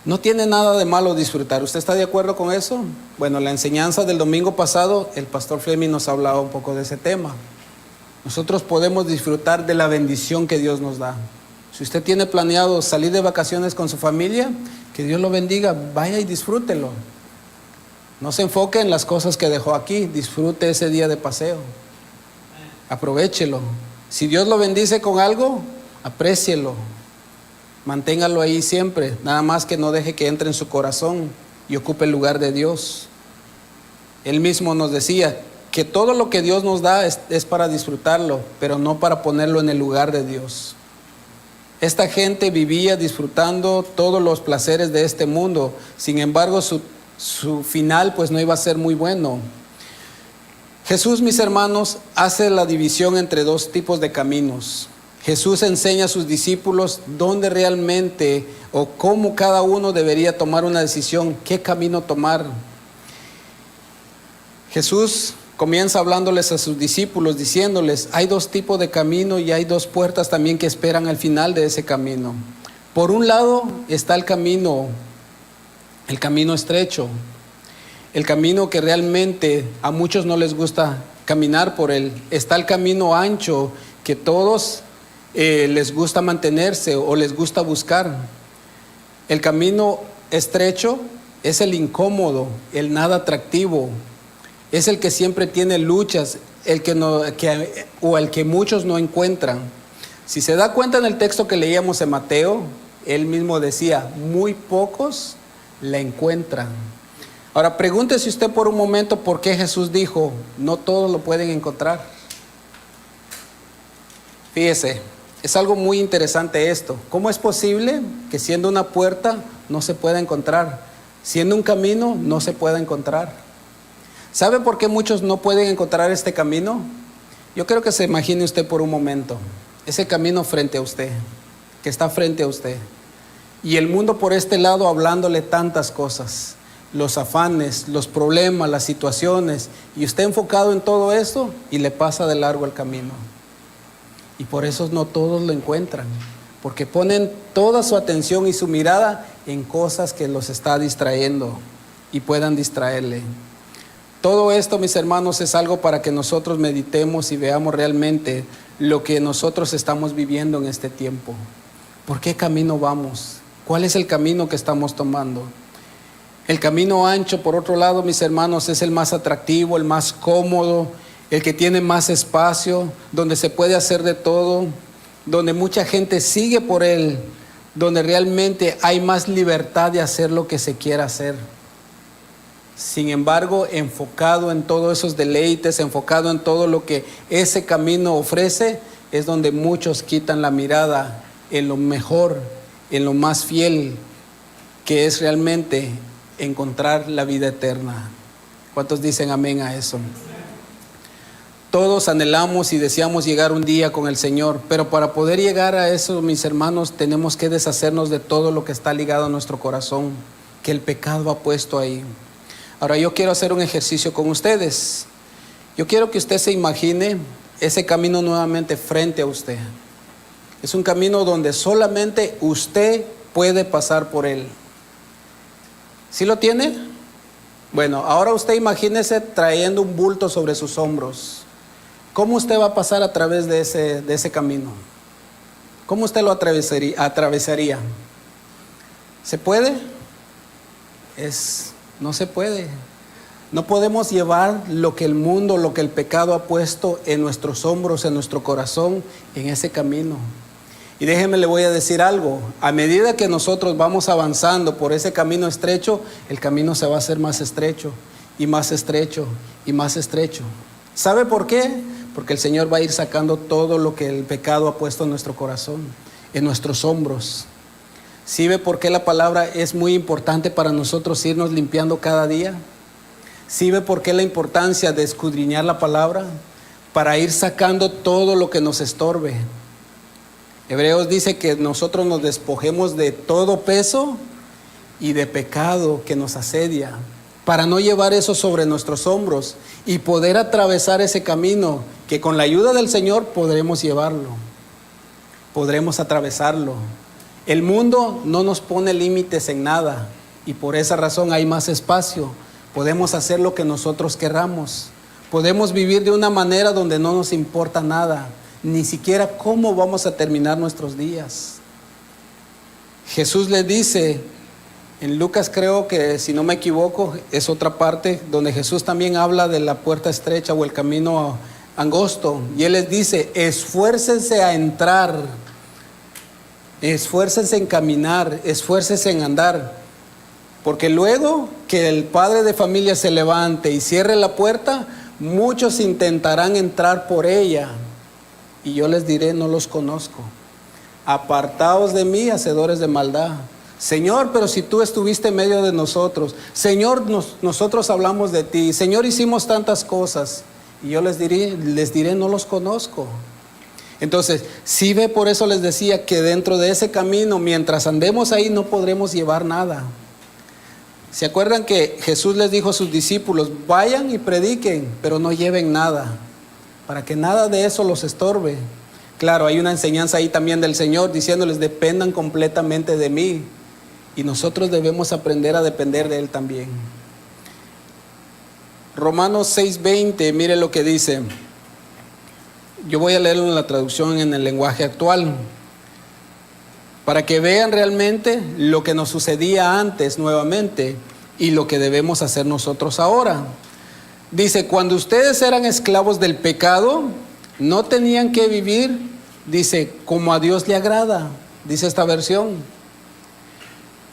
No tiene nada de malo disfrutar. ¿Usted está de acuerdo con eso? Bueno, la enseñanza del domingo pasado, el pastor Fleming nos hablaba un poco de ese tema. Nosotros podemos disfrutar de la bendición que Dios nos da. Si usted tiene planeado salir de vacaciones con su familia, que Dios lo bendiga, vaya y disfrútelo. No se enfoque en las cosas que dejó aquí, disfrute ese día de paseo. Aprovéchelo. Si Dios lo bendice con algo, aprécielo. Manténgalo ahí siempre, nada más que no deje que entre en su corazón y ocupe el lugar de Dios. Él mismo nos decía que todo lo que Dios nos da es para disfrutarlo, pero no para ponerlo en el lugar de Dios. Esta gente vivía disfrutando todos los placeres de este mundo, sin embargo su final pues no iba a ser muy bueno. Jesús, mis hermanos, hace la división entre dos tipos de caminos. Jesús enseña a sus discípulos dónde realmente o cómo cada uno debería tomar una decisión, qué camino tomar. Jesús comienza hablándoles a sus discípulos, diciéndoles, hay dos tipos de camino y hay dos puertas también que esperan al final de ese camino. Por un lado está el camino estrecho, el camino que realmente a muchos no les gusta caminar por él. Está el camino ancho que todos les gusta mantenerse o les gusta buscar. El camino estrecho es el incómodo, el nada atractivo, es el que siempre tiene luchas, el que muchos no encuentran. Si se da cuenta en el texto que leíamos en Mateo, él mismo decía, muy pocos la encuentran. Ahora pregúntese usted por un momento por qué Jesús dijo, no todos lo pueden encontrar. Fíjese, es algo muy interesante esto. ¿Cómo es posible que siendo una puerta no se pueda encontrar? Siendo un camino no se pueda encontrar. ¿Sabe por qué muchos no pueden encontrar este camino? Yo creo que se imagine usted por un momento, ese camino frente a usted, que está frente a usted. Y el mundo por este lado hablándole tantas cosas, los afanes, los problemas, las situaciones, y usted enfocado en todo esto y le pasa de largo el camino. Y por eso no todos lo encuentran, porque ponen toda su atención y su mirada en cosas que los está distrayendo y puedan distraerle. Todo esto, mis hermanos, es algo para que nosotros meditemos y veamos realmente lo que nosotros estamos viviendo en este tiempo. ¿Por qué camino vamos? ¿Cuál es el camino que estamos tomando? El camino ancho, por otro lado, mis hermanos, es el más atractivo, el más cómodo, el que tiene más espacio, donde se puede hacer de todo, donde mucha gente sigue por él, donde realmente hay más libertad de hacer lo que se quiera hacer. Sin embargo, enfocado en todos esos deleites, enfocado en todo lo que ese camino ofrece, es donde muchos quitan la mirada en lo mejor, en lo más fiel, que es realmente encontrar la vida eterna. ¿Cuántos dicen amén a eso? Todos anhelamos y deseamos llegar un día con el Señor, pero para poder llegar a eso, mis hermanos, tenemos que deshacernos de todo lo que está ligado a nuestro corazón, que el pecado ha puesto ahí. Ahora yo quiero hacer un ejercicio con ustedes. Yo quiero que usted se imagine ese camino nuevamente frente a usted. Es un camino donde solamente usted puede pasar por él. ¿Sí lo tiene? Bueno, ahora usted imagínese trayendo un bulto sobre sus hombros. ¿Cómo usted va a pasar a través de ese camino? ¿Cómo usted lo atravesaría? ¿Se puede? No se puede. No podemos llevar lo que el mundo, lo que el pecado ha puesto en nuestros hombros, en nuestro corazón, en ese camino. Y déjeme, le voy a decir algo. A medida que nosotros vamos avanzando por ese camino estrecho, el camino se va a hacer más estrecho, y más estrecho, y más estrecho. ¿Sabe por qué? Porque el Señor va a ir sacando todo lo que el pecado ha puesto en nuestro corazón, en nuestros hombros. ¿Sí ve por qué la palabra es muy importante para nosotros irnos limpiando cada día? ¿Sí ve por qué la importancia de escudriñar la palabra? Para ir sacando todo lo que nos estorbe. Hebreos dice que nosotros nos despojemos de todo peso y de pecado que nos asedia, para no llevar eso sobre nuestros hombros y poder atravesar ese camino que con la ayuda del Señor podremos llevarlo, podremos atravesarlo. El mundo no nos pone límites en nada y por esa razón hay más espacio. Podemos hacer lo que nosotros querramos. Podemos vivir de una manera donde no nos importa nada, ni siquiera cómo vamos a terminar nuestros días. Jesús le dice, en Lucas creo que si no me equivoco, es otra parte donde Jesús también habla de la puerta estrecha o el camino angosto. Y Él les dice, esfuércense a entrar, esfuércense en caminar, esfuércense en andar. Porque luego que el padre de familia se levante y cierre la puerta, muchos intentarán entrar por ella. Y yo les diré, no los conozco. Apartaos de mí, hacedores de maldad. Señor, pero si tú estuviste en medio de nosotros. Señor, nosotros hablamos de ti. Señor, hicimos tantas cosas. Y yo les diré, no los conozco. Entonces, sí ve, por eso les decía que dentro de ese camino, mientras andemos ahí, no podremos llevar nada. ¿Se acuerdan que Jesús les dijo a sus discípulos, vayan y prediquen, pero no lleven nada, para que nada de eso los estorbe? Claro, hay una enseñanza ahí también del Señor diciéndoles, dependan completamente de mí. Y nosotros debemos aprender a depender de Él también. Romanos 6:20, mire lo que dice. Yo voy a leerlo en la traducción en el lenguaje actual, para que vean realmente lo que nos sucedía antes nuevamente y lo que debemos hacer nosotros ahora. Dice, cuando ustedes eran esclavos del pecado, no tenían que vivir, dice, como a Dios le agrada, dice esta versión.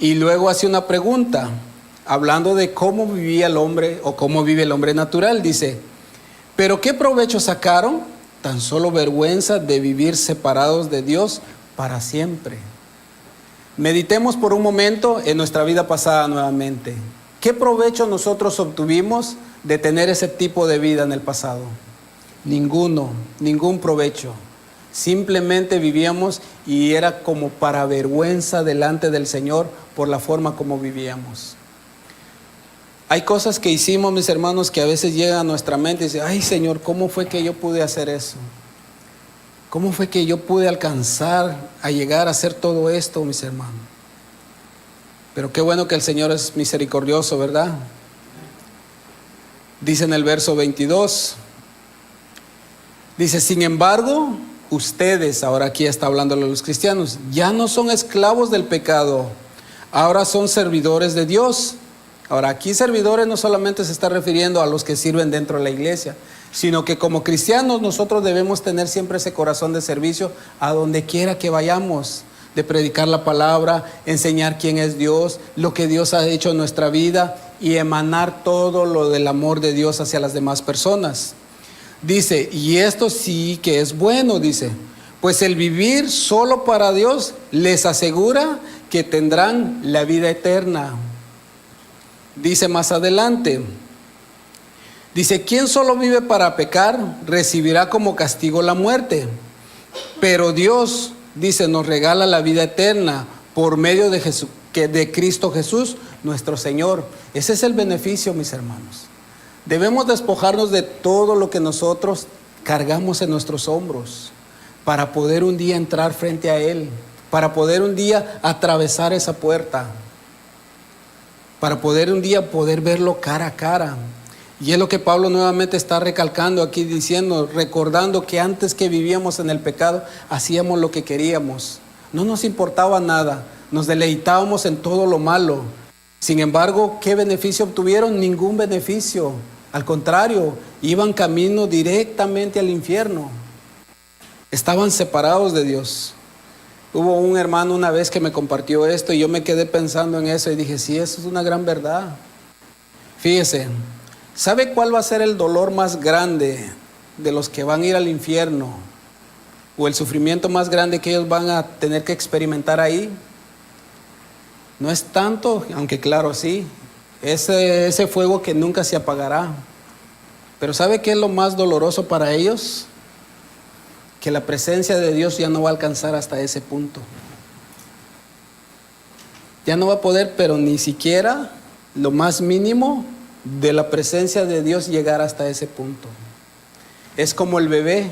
Y luego hace una pregunta, hablando de cómo vivía el hombre o cómo vive el hombre natural. Dice, ¿pero qué provecho sacaron? Tan solo vergüenza de vivir separados de Dios para siempre. Meditemos por un momento en nuestra vida pasada nuevamente. ¿Qué provecho nosotros obtuvimos de tener ese tipo de vida en el pasado? Ninguno, ningún provecho. Simplemente vivíamos y era como para vergüenza delante del Señor por la forma como vivíamos. Hay cosas que hicimos, mis hermanos, que a veces llegan a nuestra mente y dicen, ay Señor, ¿cómo fue que yo pude hacer eso? ¿Cómo fue que yo pude alcanzar a llegar a hacer todo esto, mis hermanos? Pero qué bueno que el Señor es misericordioso, ¿verdad? Dice en el verso 22, dice, sin embargo, ustedes, ahora aquí está hablándole a los cristianos, ya no son esclavos del pecado, ahora son servidores de Dios. Ahora, aquí servidores no solamente se está refiriendo a los que sirven dentro de la iglesia, sino que como cristianos nosotros debemos tener siempre ese corazón de servicio a donde quiera que vayamos, de predicar la palabra, enseñar quién es Dios, lo que Dios ha hecho en nuestra vida y emanar todo lo del amor de Dios hacia las demás personas. Dice, y esto sí que es bueno, dice, pues el vivir solo para Dios les asegura que tendrán la vida eterna. Dice más adelante, dice, quien solo vive para pecar recibirá como castigo la muerte, pero Dios, dice, nos regala la vida eterna por medio de Cristo Jesús, nuestro Señor. Ese es el beneficio, mis hermanos. Debemos despojarnos de todo lo que nosotros cargamos en nuestros hombros para poder un día entrar frente a Él, para poder un día atravesar esa puerta. para poder un día poder verlo cara a cara. Y es lo que Pablo nuevamente está recalcando aquí, diciendo, recordando que antes que vivíamos en el pecado, hacíamos lo que queríamos. No nos importaba nada, nos deleitábamos en todo lo malo. Sin embargo, ¿qué beneficio obtuvieron? Ningún beneficio. Al contrario, iban camino directamente al infierno. Estaban separados de Dios. Hubo un hermano una vez que me compartió esto y yo me quedé pensando en eso y dije, sí, eso es una gran verdad. Fíjese, ¿sabe cuál va a ser el dolor más grande de los que van a ir al infierno? ¿O el sufrimiento más grande que ellos van a tener que experimentar ahí? No es tanto, aunque claro, sí, ese fuego que nunca se apagará. Pero ¿sabe qué es lo más doloroso para ellos? Que la presencia de Dios ya no va a alcanzar hasta ese punto. Ya no va a poder, pero ni siquiera lo más mínimo de la presencia de Dios llegar hasta ese punto. Es como el bebé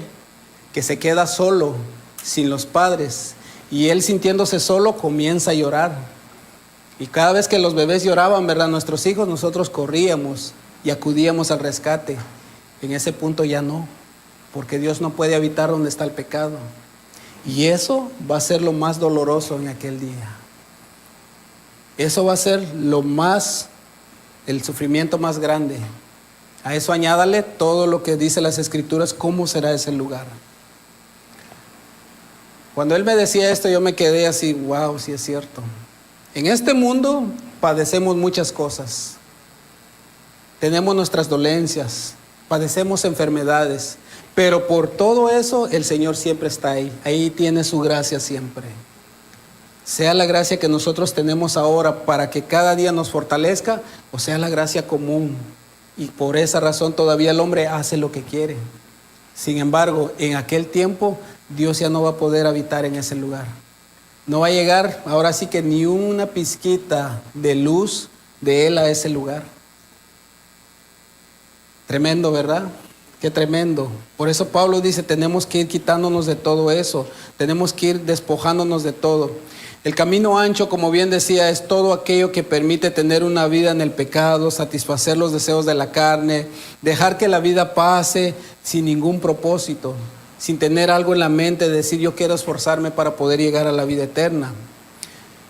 que se queda solo, sin los padres, y él sintiéndose solo comienza a llorar. Y cada vez que los bebés lloraban, ¿verdad? Nuestros hijos, nosotros corríamos y acudíamos al rescate. En ese punto ya no, porque Dios no puede habitar donde está el pecado. Y eso va a ser lo más doloroso en aquel día. Eso va a ser el sufrimiento más grande. A eso añádale todo lo que dice las Escrituras, cómo será ese lugar. Cuando él me decía esto, yo me quedé así, wow, sí es cierto. En este mundo padecemos muchas cosas. Tenemos nuestras dolencias, padecemos enfermedades, pero por todo eso el Señor siempre está ahí. Ahí tiene su gracia siempre. Sea la gracia que nosotros tenemos ahora para que cada día nos fortalezca, o sea la gracia común. Y por esa razón todavía el hombre hace lo que quiere. Sin embargo, en aquel tiempo Dios ya no va a poder habitar en ese lugar. No va a llegar ahora sí que ni una pizquita de luz de Él a ese lugar. Tremendo, ¿verdad? Qué tremendo. Por eso Pablo dice, tenemos que ir quitándonos de todo eso. Tenemos que ir despojándonos de todo. El camino ancho, como bien decía, es todo aquello que permite tener una vida en el pecado, satisfacer los deseos de la carne, dejar que la vida pase sin ningún propósito, sin tener algo en la mente, decir yo quiero esforzarme para poder llegar a la vida eterna.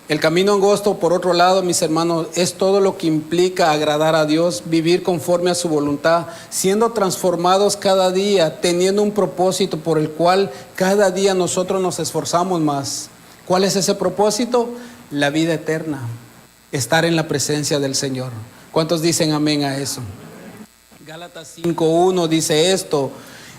El camino angosto, por otro lado, mis hermanos, es todo lo que implica agradar a Dios, vivir conforme a su voluntad, siendo transformados cada día, teniendo un propósito por el cual cada día nosotros nos esforzamos más. ¿Cuál es ese propósito? La vida eterna, estar en la presencia del Señor. ¿Cuántos dicen amén a eso? Gálatas 5:1 dice esto: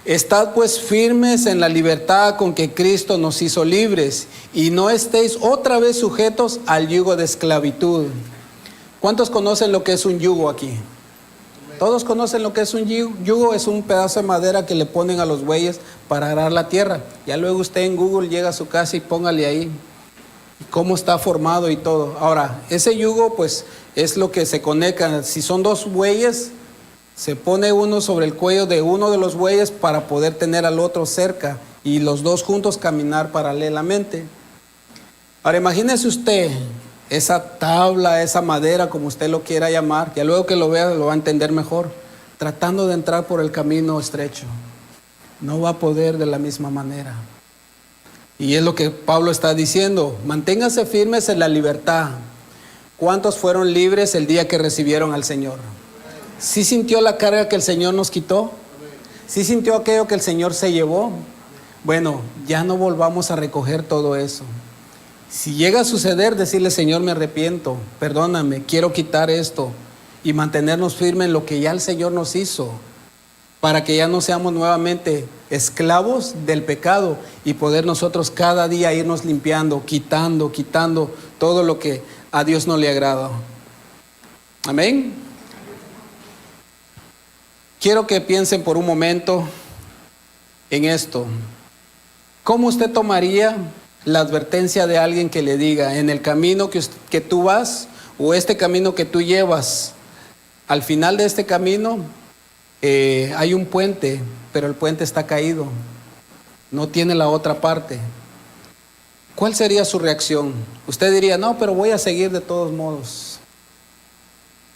estad pues firmes en la libertad con que Cristo nos hizo libres, y no estéis otra vez sujetos al yugo de esclavitud. ¿Cuántos conocen lo que es un yugo aquí? Todos conocen lo que es un yugo. Es un pedazo de madera que le ponen a los bueyes para arar la tierra. Ya luego usted en Google llega a su casa y póngale ahí cómo está formado y todo. Ahora, ese yugo pues es lo que se conecta. Si son dos bueyes, se pone uno sobre el cuello de uno de los bueyes para poder tener al otro cerca y los dos juntos caminar paralelamente. Ahora imagínese usted esa tabla, esa madera, como usted lo quiera llamar, ya luego que lo vea lo va a entender mejor, tratando de entrar por el camino estrecho. No va a poder de la misma manera. Y es lo que Pablo está diciendo: manténganse firmes en la libertad. ¿Cuántos fueron libres el día que recibieron al Señor? ¿Sí sintió la carga que el Señor nos quitó? ¿Sí sintió aquello que el Señor se llevó? Bueno, ya no volvamos a recoger todo eso. Si llega a suceder, decirle: Señor, me arrepiento, perdóname, quiero quitar esto, y mantenernos firmes en lo que ya el Señor nos hizo, para que ya no seamos nuevamente esclavos del pecado y poder nosotros cada día irnos limpiando, quitando todo lo que a Dios no le agrada. Amén. Quiero que piensen por un momento en esto. ¿Cómo usted tomaría la advertencia de alguien que le diga: en el camino que tú vas, o este camino que tú llevas, al final de este camino hay un puente, pero el puente está caído, no tiene la otra parte? ¿Cuál sería su reacción? Usted diría: no, pero voy a seguir de todos modos.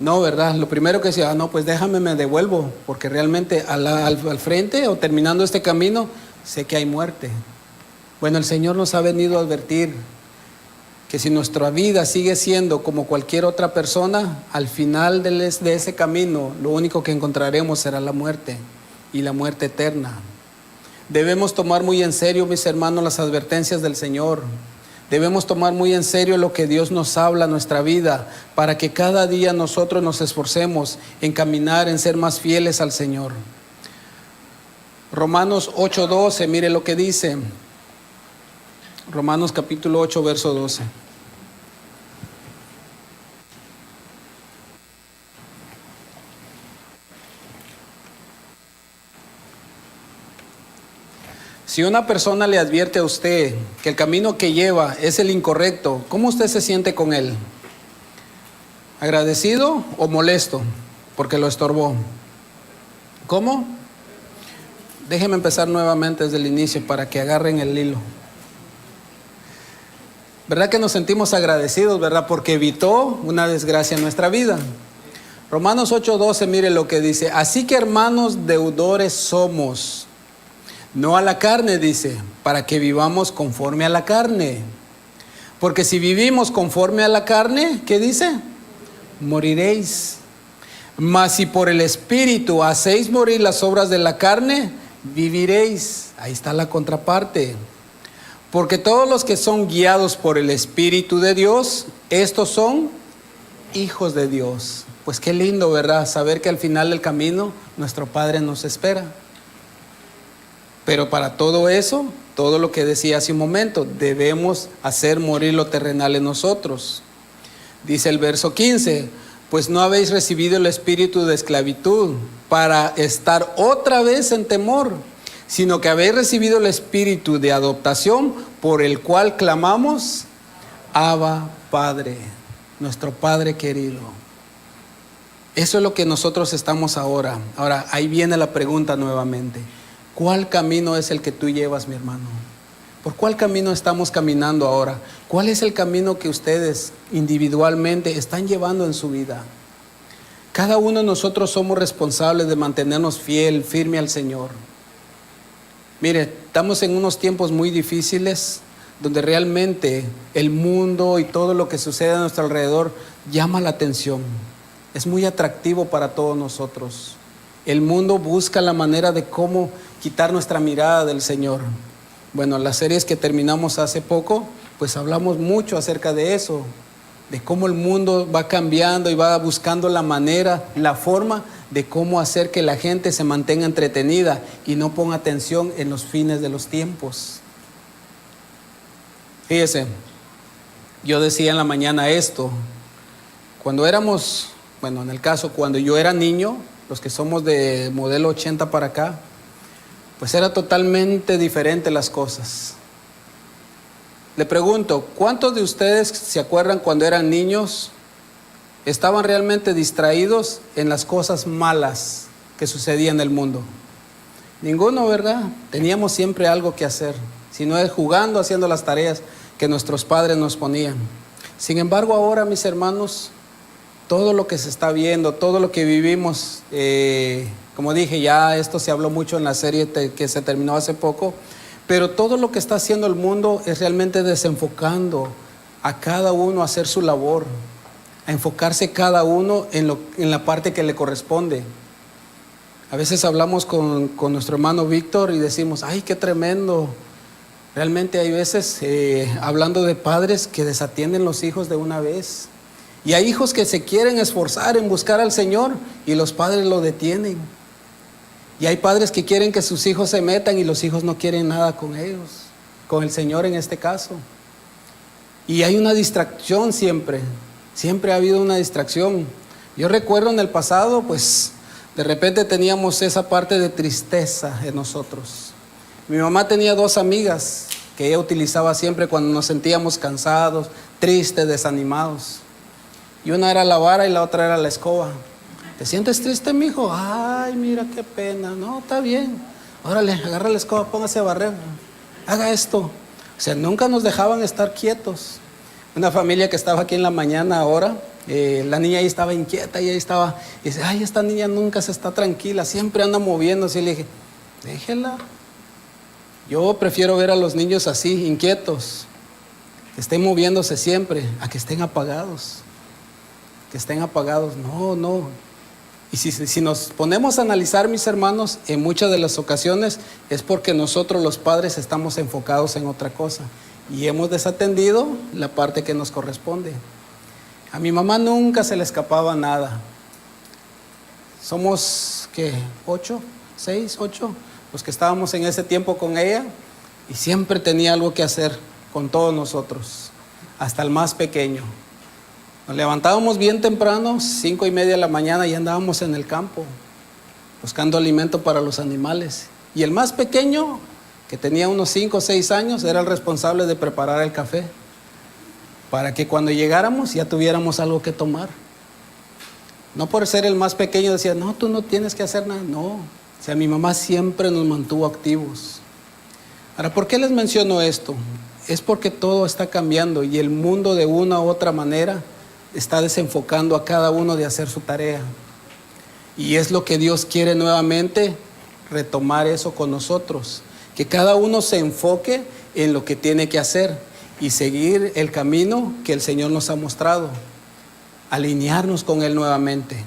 No, ¿verdad? Lo primero que decía, no, pues déjame, me devuelvo, porque realmente al frente o terminando este camino, sé que hay muerte. Bueno, el Señor nos ha venido a advertir que si nuestra vida sigue siendo como cualquier otra persona, al final de ese camino, lo único que encontraremos será la muerte, y la muerte eterna. Debemos tomar muy en serio, mis hermanos, las advertencias del Señor. Debemos tomar muy en serio lo que Dios nos habla en nuestra vida, para que cada día nosotros nos esforcemos en caminar, en ser más fieles al Señor. Romanos 8:12, mire lo que dice. Romanos capítulo 8, verso 12. Si una persona le advierte a usted que el camino que lleva es el incorrecto, ¿cómo usted se siente con él? ¿Agradecido o molesto porque lo estorbó? ¿Cómo? Déjenme empezar nuevamente desde el inicio para que agarren el hilo. ¿Verdad que nos sentimos agradecidos, verdad? Porque evitó una desgracia en nuestra vida. Romanos 8:12, mire lo que dice. Así que, hermanos, deudores somos, no a la carne, dice, para que vivamos conforme a la carne. Porque si vivimos conforme a la carne, ¿qué dice? Moriréis. Mas si por el Espíritu hacéis morir las obras de la carne, viviréis. Ahí está la contraparte. Porque todos los que son guiados por el Espíritu de Dios, estos son hijos de Dios. Pues qué lindo, ¿verdad? Saber que al final del camino nuestro Padre nos espera. Pero para todo eso, todo lo que decía hace un momento, debemos hacer morir lo terrenal en nosotros. Dice el verso 15, pues no habéis recibido el espíritu de esclavitud para estar otra vez en temor, sino que habéis recibido el espíritu de adoptación por el cual clamamos, Abba, Padre, nuestro Padre querido. Eso es lo que nosotros estamos ahora. Ahora, ahí viene la pregunta nuevamente. ¿Cuál camino es el que tú llevas, mi hermano? ¿Por cuál camino estamos caminando ahora? ¿Cuál es el camino que ustedes individualmente están llevando en su vida? Cada uno de nosotros somos responsables de mantenernos firme al Señor. Mire, estamos en unos tiempos muy difíciles donde realmente el mundo y todo lo que sucede a nuestro alrededor llama la atención. Es muy atractivo para todos nosotros. El mundo busca la manera de cómo quitar nuestra mirada del Señor. Bueno, las series que terminamos hace poco, pues hablamos mucho acerca de eso, de cómo el mundo va cambiando y va buscando la manera, la forma de cómo hacer que la gente se mantenga entretenida y no ponga atención en los fines de los tiempos. Fíjese, yo decía en la mañana esto, cuando éramos, bueno, en el caso, cuando yo era niño, los que somos de modelo 80 para acá, pues era totalmente diferente las cosas. Le pregunto, ¿cuántos de ustedes se acuerdan cuando eran niños, estaban realmente distraídos en las cosas malas que sucedían en el mundo? Ninguno, ¿verdad? Teníamos siempre algo que hacer, si no es jugando, haciendo las tareas que nuestros padres nos ponían. Sin embargo, ahora, mis hermanos, todo lo que se está viendo, todo lo que vivimos, como dije, ya esto se habló mucho en la serie que se terminó hace poco, pero todo lo que está haciendo el mundo es realmente desenfocando a cada uno a hacer su labor, a enfocarse cada uno en la parte que le corresponde. A veces hablamos con nuestro hermano Víctor y decimos, ¡ay, qué tremendo! Realmente hay veces, hablando de padres que desatienden los hijos de una vez. Y hay hijos que se quieren esforzar en buscar al Señor y los padres lo detienen. Y hay padres que quieren que sus hijos se metan y los hijos no quieren nada con ellos, con el Señor en este caso. Y hay una distracción siempre ha habido una distracción. Yo recuerdo en el pasado, pues de repente teníamos esa parte de tristeza en nosotros. Mi mamá tenía 2 amigas que ella utilizaba siempre cuando nos sentíamos cansados, tristes, desanimados. Y una era la vara y la otra era la escoba. ¿Te sientes triste, mijo? Ay, mira qué pena. No, está bien. Órale, agarra la escoba, póngase a barrer. Haga esto. O sea, nunca nos dejaban estar quietos. Una familia que estaba aquí en la mañana ahora, La niña ahí estaba inquieta y ahí estaba, y dice, ay, esta niña nunca se está tranquila, siempre anda moviéndose. Y le dije, déjela. Yo prefiero ver a los niños así, inquietos, que estén moviéndose siempre, a que estén apagados. Que estén apagados, no. Y si nos ponemos a analizar, mis hermanos, en muchas de las ocasiones es porque nosotros los padres estamos enfocados en otra cosa y hemos desatendido la parte que nos corresponde. A mi mamá nunca se le escapaba nada. Somos, ¿qué? 8, 6, 8, los que estábamos en ese tiempo con ella, y siempre tenía algo que hacer con todos nosotros, hasta el más pequeño. Nos levantábamos bien temprano, 5:30 de la mañana, y andábamos en el campo buscando alimento para los animales. Y el más pequeño, que tenía unos 5 o 6 años, era el responsable de preparar el café, para que cuando llegáramos ya tuviéramos algo que tomar. No por ser el más pequeño decía, no, tú no tienes que hacer nada. No, o sea, mi mamá siempre nos mantuvo activos. Ahora, ¿por qué les menciono esto? Es porque todo está cambiando y el mundo de una u otra manera está desenfocando a cada uno de hacer su tarea. Y es lo que Dios quiere nuevamente, retomar eso con nosotros. Que cada uno se enfoque en lo que tiene que hacer y seguir el camino que el Señor nos ha mostrado. Alinearnos con Él nuevamente.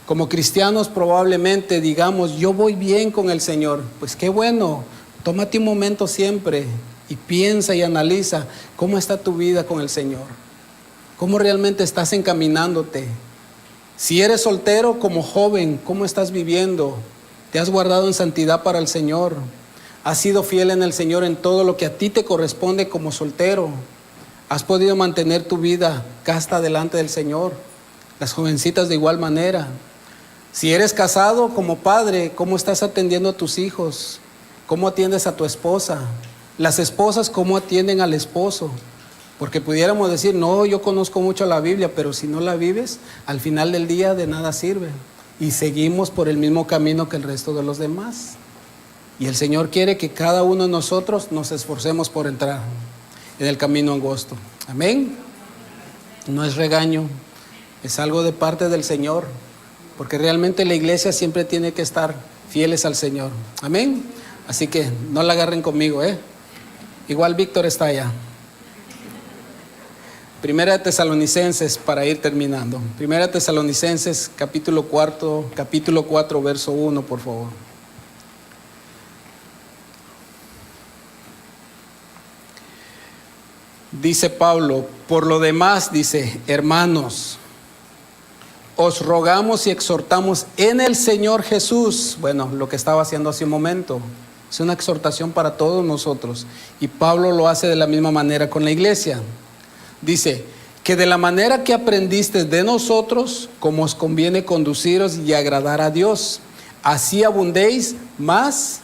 Como cristianos probablemente digamos, yo voy bien con el Señor. Pues qué bueno, tómate un momento siempre y piensa y analiza cómo está tu vida con el Señor. ¿Cómo realmente estás encaminándote? Si eres soltero, como joven, ¿cómo estás viviendo? ¿Te has guardado en santidad para el Señor? ¿Has sido fiel en el Señor en todo lo que a ti te corresponde como soltero? ¿Has podido mantener tu vida casta delante del Señor? Las jovencitas de igual manera. Si eres casado, como padre, ¿cómo estás atendiendo a tus hijos? ¿Cómo atiendes a tu esposa? Las esposas, ¿cómo atienden al esposo? Porque pudiéramos decir, no, yo conozco mucho la Biblia, pero si no la vives, al final del día de nada sirve. Y seguimos por el mismo camino que el resto de los demás. Y el Señor quiere que cada uno de nosotros nos esforcemos por entrar en el camino angosto. Amén. No es regaño, es algo de parte del Señor, porque realmente la iglesia siempre tiene que estar fieles al Señor. Amén. Así que no la agarren conmigo, Igual Víctor está allá. Primera de Tesalonicenses, para ir terminando. Primera de Tesalonicenses, capítulo 4, verso 1, por favor. Dice Pablo, por lo demás, dice, hermanos, os rogamos y exhortamos en el Señor Jesús. Bueno, lo que estaba haciendo hace un momento. Es una exhortación para todos nosotros. Y Pablo lo hace de la misma manera con la iglesia. Dice, que de la manera que aprendiste de nosotros, como os conviene conduciros y agradar a Dios, así abundéis más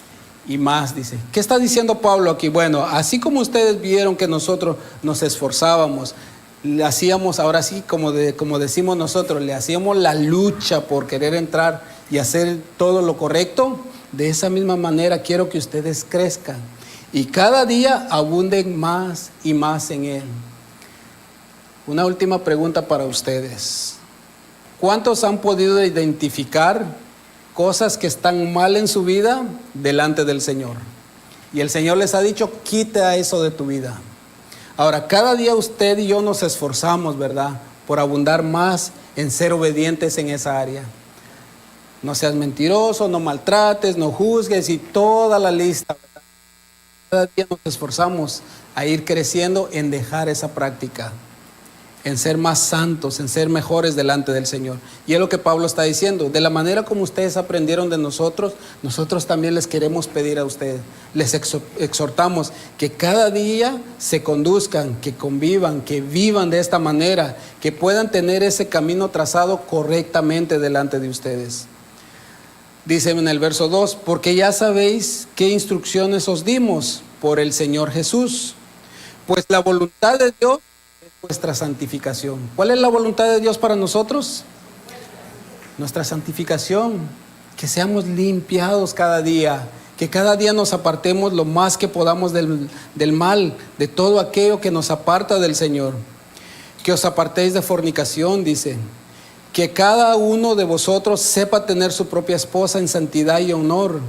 y más, dice. ¿Qué está diciendo Pablo aquí? Bueno, así como ustedes vieron que nosotros nos esforzábamos, le hacíamos, ahora sí, como decimos nosotros, le hacíamos la lucha por querer entrar y hacer todo lo correcto, de esa misma manera quiero que ustedes crezcan y cada día abunden más y más en Él. Una última pregunta para ustedes. ¿Cuántos han podido identificar cosas que están mal en su vida delante del Señor? Y el Señor les ha dicho, quita eso de tu vida. Ahora, cada día usted y yo nos esforzamos, ¿verdad?, por abundar más en ser obedientes en esa área. No seas mentiroso, no maltrates, no juzgues y toda la lista, ¿verdad? Cada día nos esforzamos a ir creciendo en dejar esa práctica, en ser más santos, en ser mejores delante del Señor. Y es lo que Pablo está diciendo. De la manera como ustedes aprendieron de nosotros, nosotros también les queremos pedir a ustedes. Les exhortamos que cada día se conduzcan, que convivan, que vivan de esta manera, que puedan tener ese camino trazado correctamente delante de ustedes. Dice en el verso 2, porque ya sabéis qué instrucciones os dimos por el Señor Jesús. Pues la voluntad de Dios vuestra santificación. ¿Cuál es la voluntad de Dios para nosotros? Nuestra santificación, que seamos limpiados cada día, que cada día nos apartemos lo más que podamos del mal, de todo aquello que nos aparta del Señor. que os apartéis de fornicación, dice, que cada uno de vosotros sepa tener su propia esposa en santidad y honor,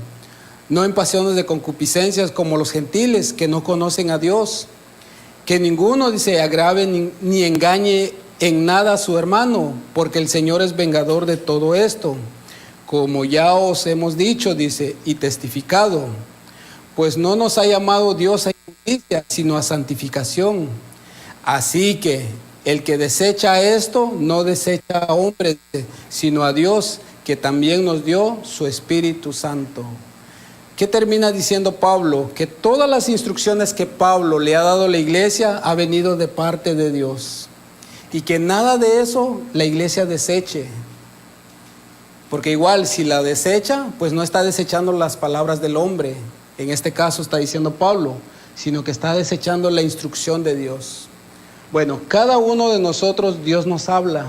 no en pasiones de concupiscencias como los gentiles que no conocen a Dios. Que ninguno, dice, agrave ni engañe en nada a su hermano, porque el Señor es vengador de todo esto, como ya os hemos dicho, dice, y testificado. Pues no nos ha llamado Dios a injusticia, sino a santificación. Así que el que desecha esto, no desecha a hombres, sino a Dios, que también nos dio su Espíritu Santo. ¿Qué termina diciendo Pablo? Que todas las instrucciones que Pablo le ha dado a la iglesia ha venido de parte de Dios. Y que nada de eso la iglesia deseche. Porque igual si la desecha, pues no está desechando las palabras del hombre. En este caso está diciendo Pablo, sino que está desechando la instrucción de Dios. Bueno, cada uno de nosotros Dios nos habla.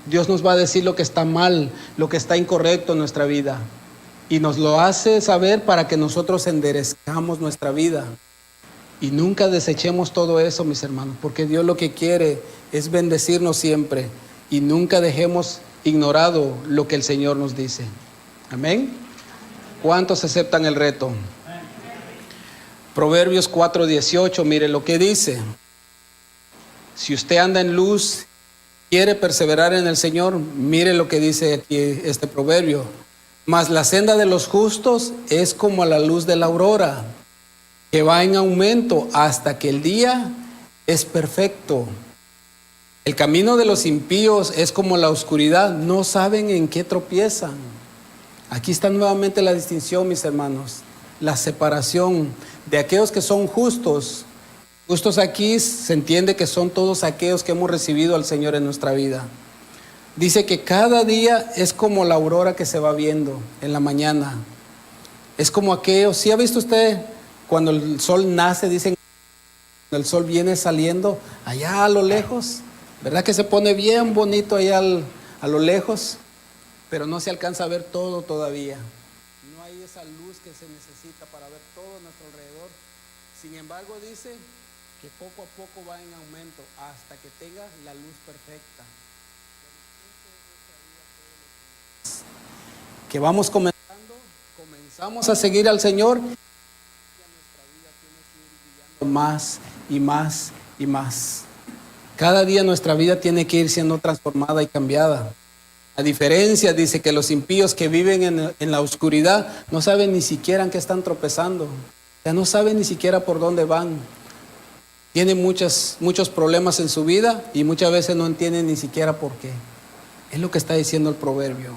Dios nos va a decir lo que está mal, lo que está incorrecto en nuestra vida. Y nos lo hace saber para que nosotros enderezcamos nuestra vida. Y nunca desechemos todo eso, mis hermanos, porque Dios lo que quiere es bendecirnos siempre. Y nunca dejemos ignorado lo que el Señor nos dice. Amén. ¿Cuántos aceptan el reto? Proverbios 4:18, mire lo que dice. Si usted anda en luz, quiere perseverar en el Señor, mire lo que dice aquí este proverbio. Mas la senda de los justos es como la luz de la aurora, que va en aumento hasta que el día es perfecto. El camino de los impíos es como la oscuridad, no saben en qué tropiezan. Aquí está nuevamente la distinción, mis hermanos, la separación de aquellos que son justos. Justos aquí se entiende que son todos aquellos que hemos recibido al Señor en nuestra vida. Dice que cada día es como la aurora que se va viendo en la mañana. Es como aquello, ¿sí ha visto usted cuando el sol nace? Dicen que el sol viene saliendo allá a lo lejos, ¿verdad que se pone bien bonito allá a lo lejos? Pero no se alcanza a ver todo todavía. No hay esa luz que se necesita para ver todo a nuestro alrededor. Sin embargo, dice que poco a poco va en aumento hasta que tenga la luz perfecta. Que vamos comenzamos a seguir al Señor, y nuestra vida tiene que ir brillando más y más y más. Cada día nuestra vida tiene que ir siendo transformada y cambiada. A diferencia, dice, que los impíos que viven en la oscuridad no saben ni siquiera en qué están tropezando, ya no saben ni siquiera por dónde van. Tienen muchos problemas en su vida y muchas veces no entienden ni siquiera por qué. Es lo que está diciendo el proverbio.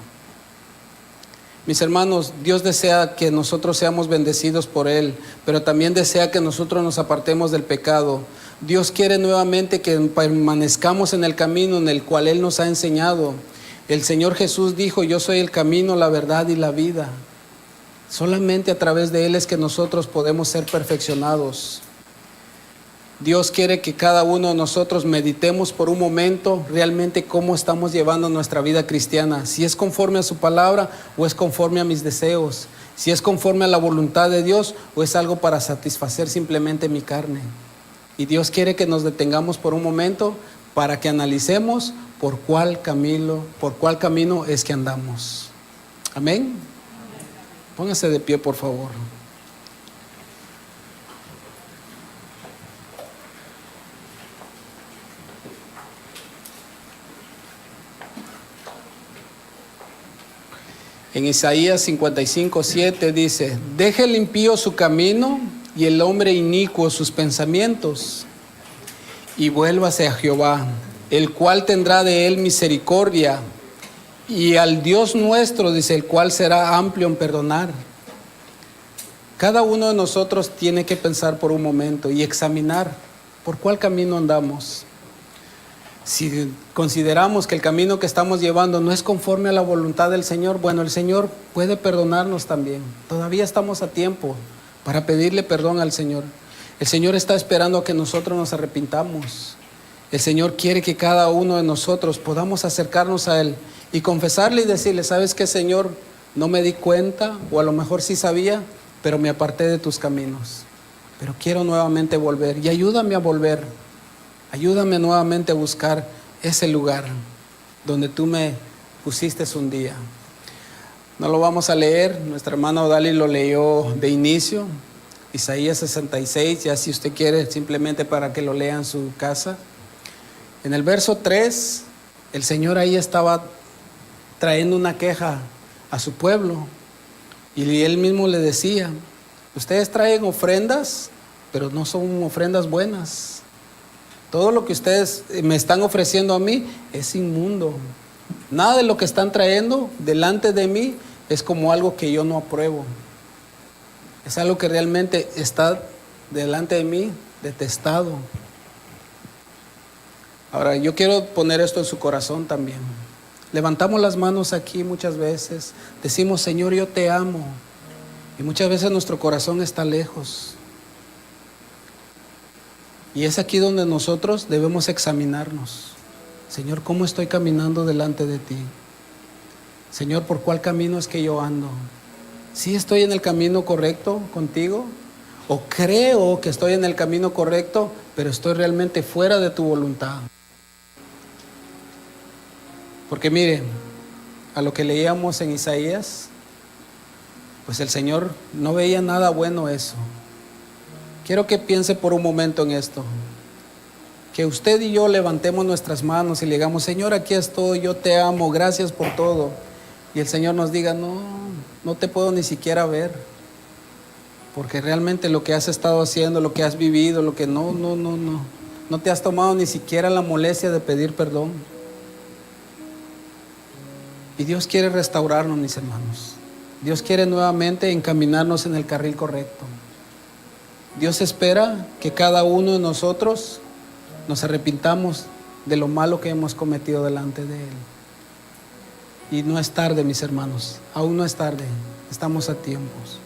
Mis hermanos, Dios desea que nosotros seamos bendecidos por Él, pero también desea que nosotros nos apartemos del pecado. Dios quiere nuevamente que permanezcamos en el camino en el cual Él nos ha enseñado. El Señor Jesús dijo: yo soy el camino, la verdad y la vida. Solamente a través de Él es que nosotros podemos ser perfeccionados. Dios quiere que cada uno de nosotros meditemos por un momento realmente cómo estamos llevando nuestra vida cristiana. Si es conforme a su palabra o es conforme a mis deseos. Si es conforme a la voluntad de Dios o es algo para satisfacer simplemente mi carne. Y Dios quiere que nos detengamos por un momento para que analicemos por cuál camino es que andamos. Amén. Póngase de pie, por favor. En Isaías 55:7 dice: deje el impío su camino y el hombre inicuo sus pensamientos, y vuélvase a Jehová, el cual tendrá de él misericordia, y al Dios nuestro, dice, el cual será amplio en perdonar. Cada uno de nosotros tiene que pensar por un momento y examinar por cuál camino andamos. Si consideramos que el camino que estamos llevando no es conforme a la voluntad del Señor, bueno, el Señor puede perdonarnos también. Todavía estamos a tiempo para pedirle perdón al Señor. El Señor está esperando a que nosotros nos arrepintamos. El Señor quiere que cada uno de nosotros podamos acercarnos a Él y confesarle y decirle: ¿sabes qué, Señor? No me di cuenta, o a lo mejor sí sabía, pero me aparté de tus caminos. Pero quiero nuevamente volver, y ayúdame a volver. Ayúdame nuevamente a buscar ese lugar donde tú me pusiste un día. No lo vamos a leer, nuestra hermana Odali lo leyó de inicio, Isaías 66, ya si usted quiere, simplemente para que lo lea en su casa. En el verso 3, el Señor ahí estaba trayendo una queja a su pueblo, y Él mismo le decía: ustedes traen ofrendas, pero no son ofrendas buenas. Todo lo que ustedes me están ofreciendo a mí es inmundo. Nada de lo que están trayendo delante de mí es como algo que yo no apruebo. Es algo que realmente está delante de mí detestado. Ahora, yo quiero poner esto en su corazón también. Levantamos las manos aquí muchas veces, decimos: Señor, yo te amo. Y muchas veces nuestro corazón está lejos. Y es aquí donde nosotros debemos examinarnos. Señor, ¿cómo estoy caminando delante de ti? Señor, ¿por cuál camino es que yo ando? ¿Sí estoy en el camino correcto contigo? ¿O creo que estoy en el camino correcto, pero estoy realmente fuera de tu voluntad? Porque mire, a lo que leíamos en Isaías, pues el Señor no veía nada bueno eso. Quiero que piense por un momento en esto. Que usted y yo levantemos nuestras manos y le digamos: Señor, aquí estoy, yo te amo, gracias por todo. Y el Señor nos diga: no te puedo ni siquiera ver. Porque realmente lo que has estado haciendo, lo que has vivido, lo que no te has tomado ni siquiera la molestia de pedir perdón. Y Dios quiere restaurarnos, mis hermanos. Dios quiere nuevamente encaminarnos en el carril correcto. Dios espera que cada uno de nosotros nos arrepintamos de lo malo que hemos cometido delante de Él. Y no es tarde, mis hermanos, aún no es tarde, estamos a tiempos.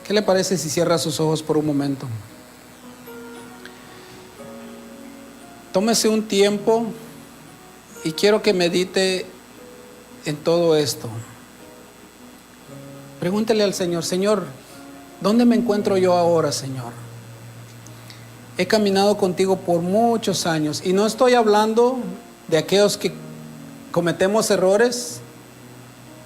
¿Qué le parece si cierra sus ojos por un momento? Tómese un tiempo y quiero que medite en todo esto. Pregúntele al Señor: Señor, ¿dónde me encuentro yo ahora, Señor? He caminado contigo por muchos años y no estoy hablando de aquellos que cometemos errores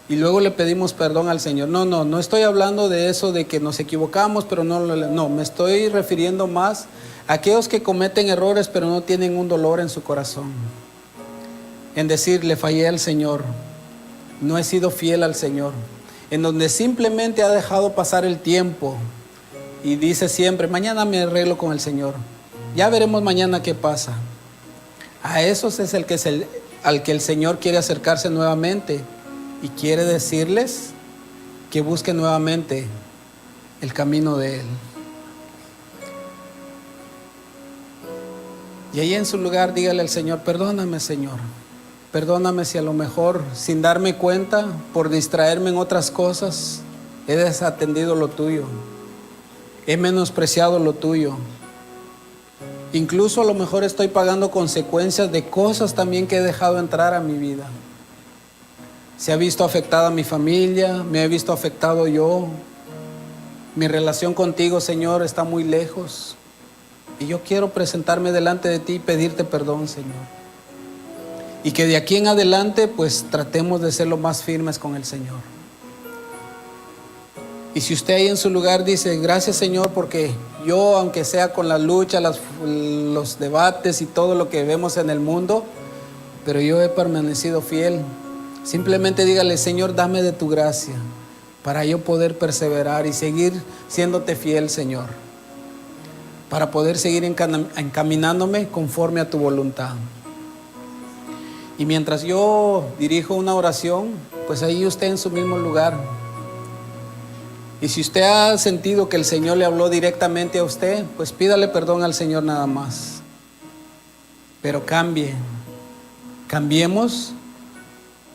y luego le pedimos perdón al Señor. No estoy hablando de eso de que nos equivocamos, pero no, me estoy refiriendo más a aquellos que cometen errores pero no tienen un dolor en su corazón. En decir: le fallé al Señor, no he sido fiel al Señor. En donde simplemente ha dejado pasar el tiempo y dice siempre: mañana me arreglo con el Señor, ya veremos mañana qué pasa. A esos es al que el Señor quiere acercarse nuevamente y quiere decirles que busquen nuevamente el camino de Él. Y ahí en su lugar dígale al Señor: perdóname, Señor. Perdóname si a lo mejor, sin darme cuenta, por distraerme en otras cosas, he desatendido lo tuyo, he menospreciado lo tuyo. Incluso a lo mejor estoy pagando consecuencias de cosas también que he dejado entrar a mi vida. Se ha visto afectada mi familia, me he visto afectado yo. Mi relación contigo, Señor, está muy lejos. Y yo quiero presentarme delante de ti y pedirte perdón, Señor. Y que de aquí en adelante pues tratemos de ser lo más firmes con el Señor. Y si usted ahí en su lugar dice: gracias, Señor, porque yo, aunque sea con la lucha, los debates y todo lo que vemos en el mundo, pero yo he permanecido fiel. Simplemente dígale: Señor, dame de tu gracia para yo poder perseverar y seguir siéndote fiel, Señor, para poder seguir encaminándome conforme a tu voluntad. Y mientras yo dirijo una oración, pues ahí usted en su mismo lugar. Y si usted ha sentido que el Señor le habló directamente a usted, pues pídale perdón al Señor nada más. Pero cambiemos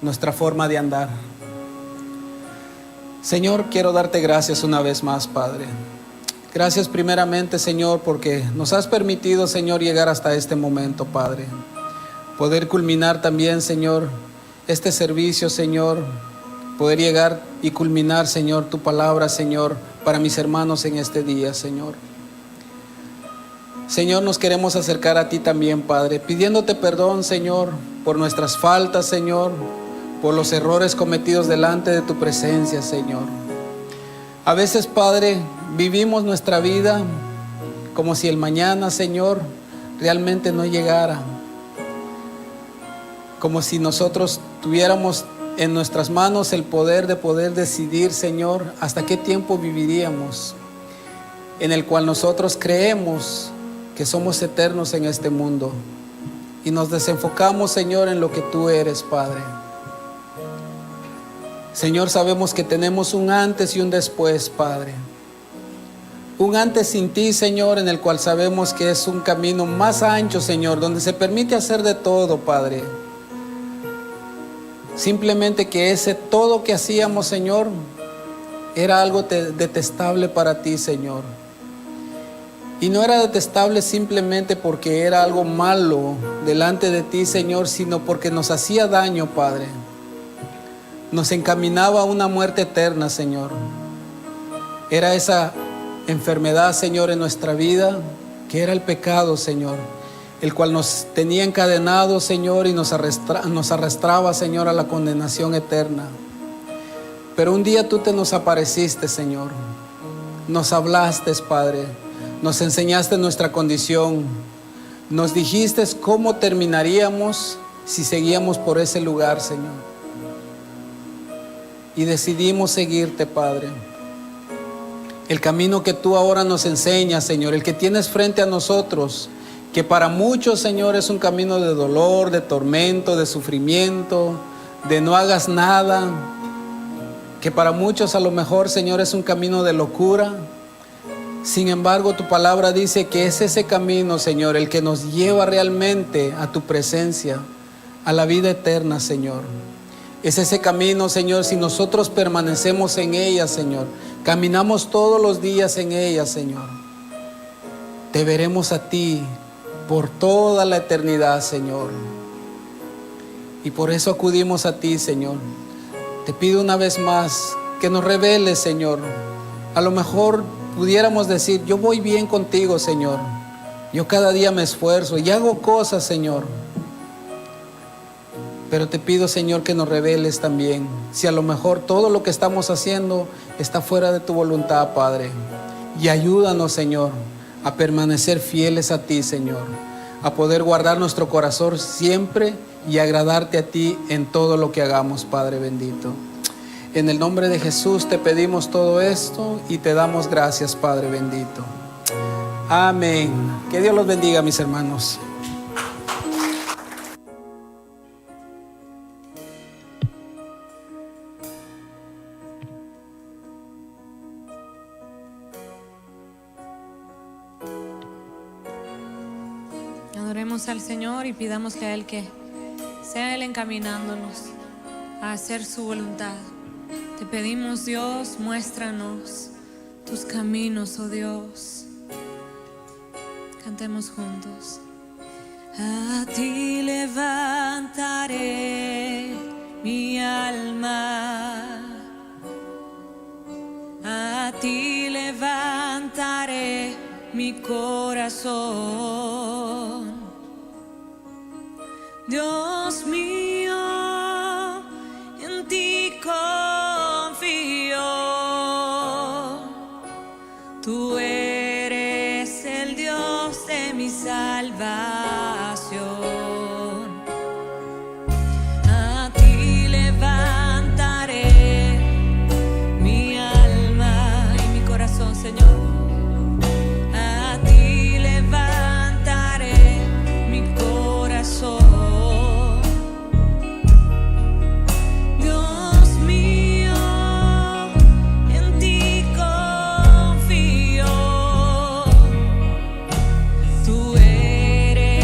nuestra forma de andar. Señor, quiero darte gracias una vez más, Padre. Gracias primeramente, Señor, porque nos has permitido, Señor, llegar hasta este momento, Padre. Poder culminar también, Señor, este servicio, Señor. Poder llegar y culminar, Señor, tu palabra, Señor, para mis hermanos en este día, Señor. Señor, nos queremos acercar a ti también, Padre, pidiéndote perdón, Señor, por nuestras faltas, Señor, por los errores cometidos delante de tu presencia, Señor. A veces, Padre, vivimos nuestra vida como si el mañana, Señor, realmente no llegara. Como si nosotros tuviéramos en nuestras manos el poder de poder decidir, Señor, hasta qué tiempo viviríamos, en el cual nosotros creemos que somos eternos en este mundo y nos desenfocamos, Señor, en lo que tú eres, Padre. Señor, sabemos que tenemos un antes y un después, Padre. Un antes sin ti, Señor, en el cual sabemos que es un camino más ancho, Señor, donde se permite hacer de todo, Padre. Simplemente que ese todo que hacíamos, Señor, era algo detestable para ti, Señor. Y no era detestable simplemente porque era algo malo delante de ti, Señor, sino porque nos hacía daño, Padre. Nos encaminaba a una muerte eterna, Señor. Era esa enfermedad, Señor, en nuestra vida, que era el pecado, Señor, el cual nos tenía encadenados, Señor, y nos arrastraba, Señor, a la condenación eterna. Pero un día tú te nos apareciste, Señor. Nos hablaste, Padre. Nos enseñaste nuestra condición. Nos dijiste cómo terminaríamos si seguíamos por ese lugar, Señor. Y decidimos seguirte, Padre. El camino que tú ahora nos enseñas, Señor, el que tienes frente a nosotros, que para muchos, Señor, es un camino de dolor, de tormento, de sufrimiento, de no hagas nada, que para muchos a lo mejor, Señor, es un camino de locura. Sin embargo, tu palabra dice que es ese camino, Señor, el que nos lleva realmente a tu presencia, a la vida eterna, Señor. Es ese camino, Señor, si nosotros permanecemos en ella, Señor, caminamos todos los días en ella, Señor, te veremos a ti por toda la eternidad, Señor. Y por eso acudimos a ti, Señor. Te pido una vez más que nos reveles, Señor. A lo mejor pudiéramos decir, yo voy bien contigo, Señor. Yo cada día me esfuerzo y hago cosas, Señor. Pero te pido, Señor, que nos reveles también si a lo mejor todo lo que estamos haciendo está fuera de tu voluntad, Padre. Y ayúdanos, Señor, a permanecer fieles a ti, Señor, a poder guardar nuestro corazón siempre y agradarte a ti en todo lo que hagamos, Padre bendito. En el nombre de Jesús te pedimos todo esto y te damos gracias, Padre bendito. Amén. Que Dios los bendiga, mis hermanos. Adoremos al Señor y pidámosle a Él que sea Él encaminándonos a hacer su voluntad. Te pedimos, Dios, muéstranos tus caminos, oh Dios. Cantemos juntos. A ti levantaré mi alma, a ti levantaré mi corazón. Dios mío, en ti confío. Tú eres el Dios de mi salvación. A ti levantaré mi alma y mi corazón, Señor. A ti levantaré mi corazón. Tú eres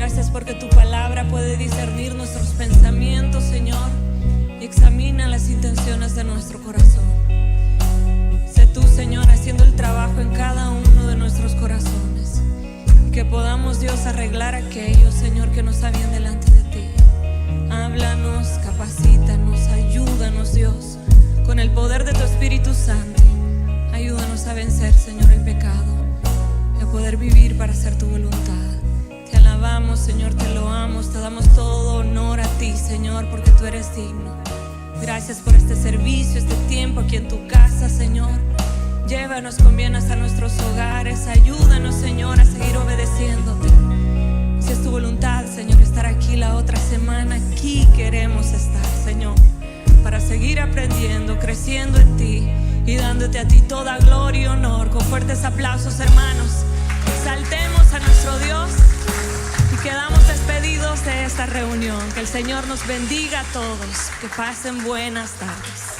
Gracias porque tu palabra puede discernir nuestros pensamientos, Señor, y examina las intenciones de nuestro corazón. Sé tú, Señor, haciendo el trabajo en cada uno de nuestros corazones, y que podamos, Dios, arreglar aquello, Señor, que nos está bien delante de ti. Háblanos, capacítanos, ayúdanos, Dios, con el poder de tu Espíritu Santo. Ayúdanos a vencer, Señor, el pecado, y a poder vivir para hacer tu voluntad. Te alabamos, Señor, te loamos, te damos todo honor a ti, Señor, porque tú eres digno. Gracias por este servicio, este tiempo aquí en tu casa, Señor. Llévanos con bien hasta nuestros hogares. Ayúdanos, Señor, a seguir obedeciéndote. Si es tu voluntad, Señor, estar aquí la otra semana, aquí queremos estar, Señor, para seguir aprendiendo, creciendo en ti y dándote a ti toda gloria y honor. Con fuertes aplausos, hermanos, exaltemos a nuestro Dios y quedamos despedidos de esta reunión. Que el Señor nos bendiga a todos. Que pasen buenas tardes.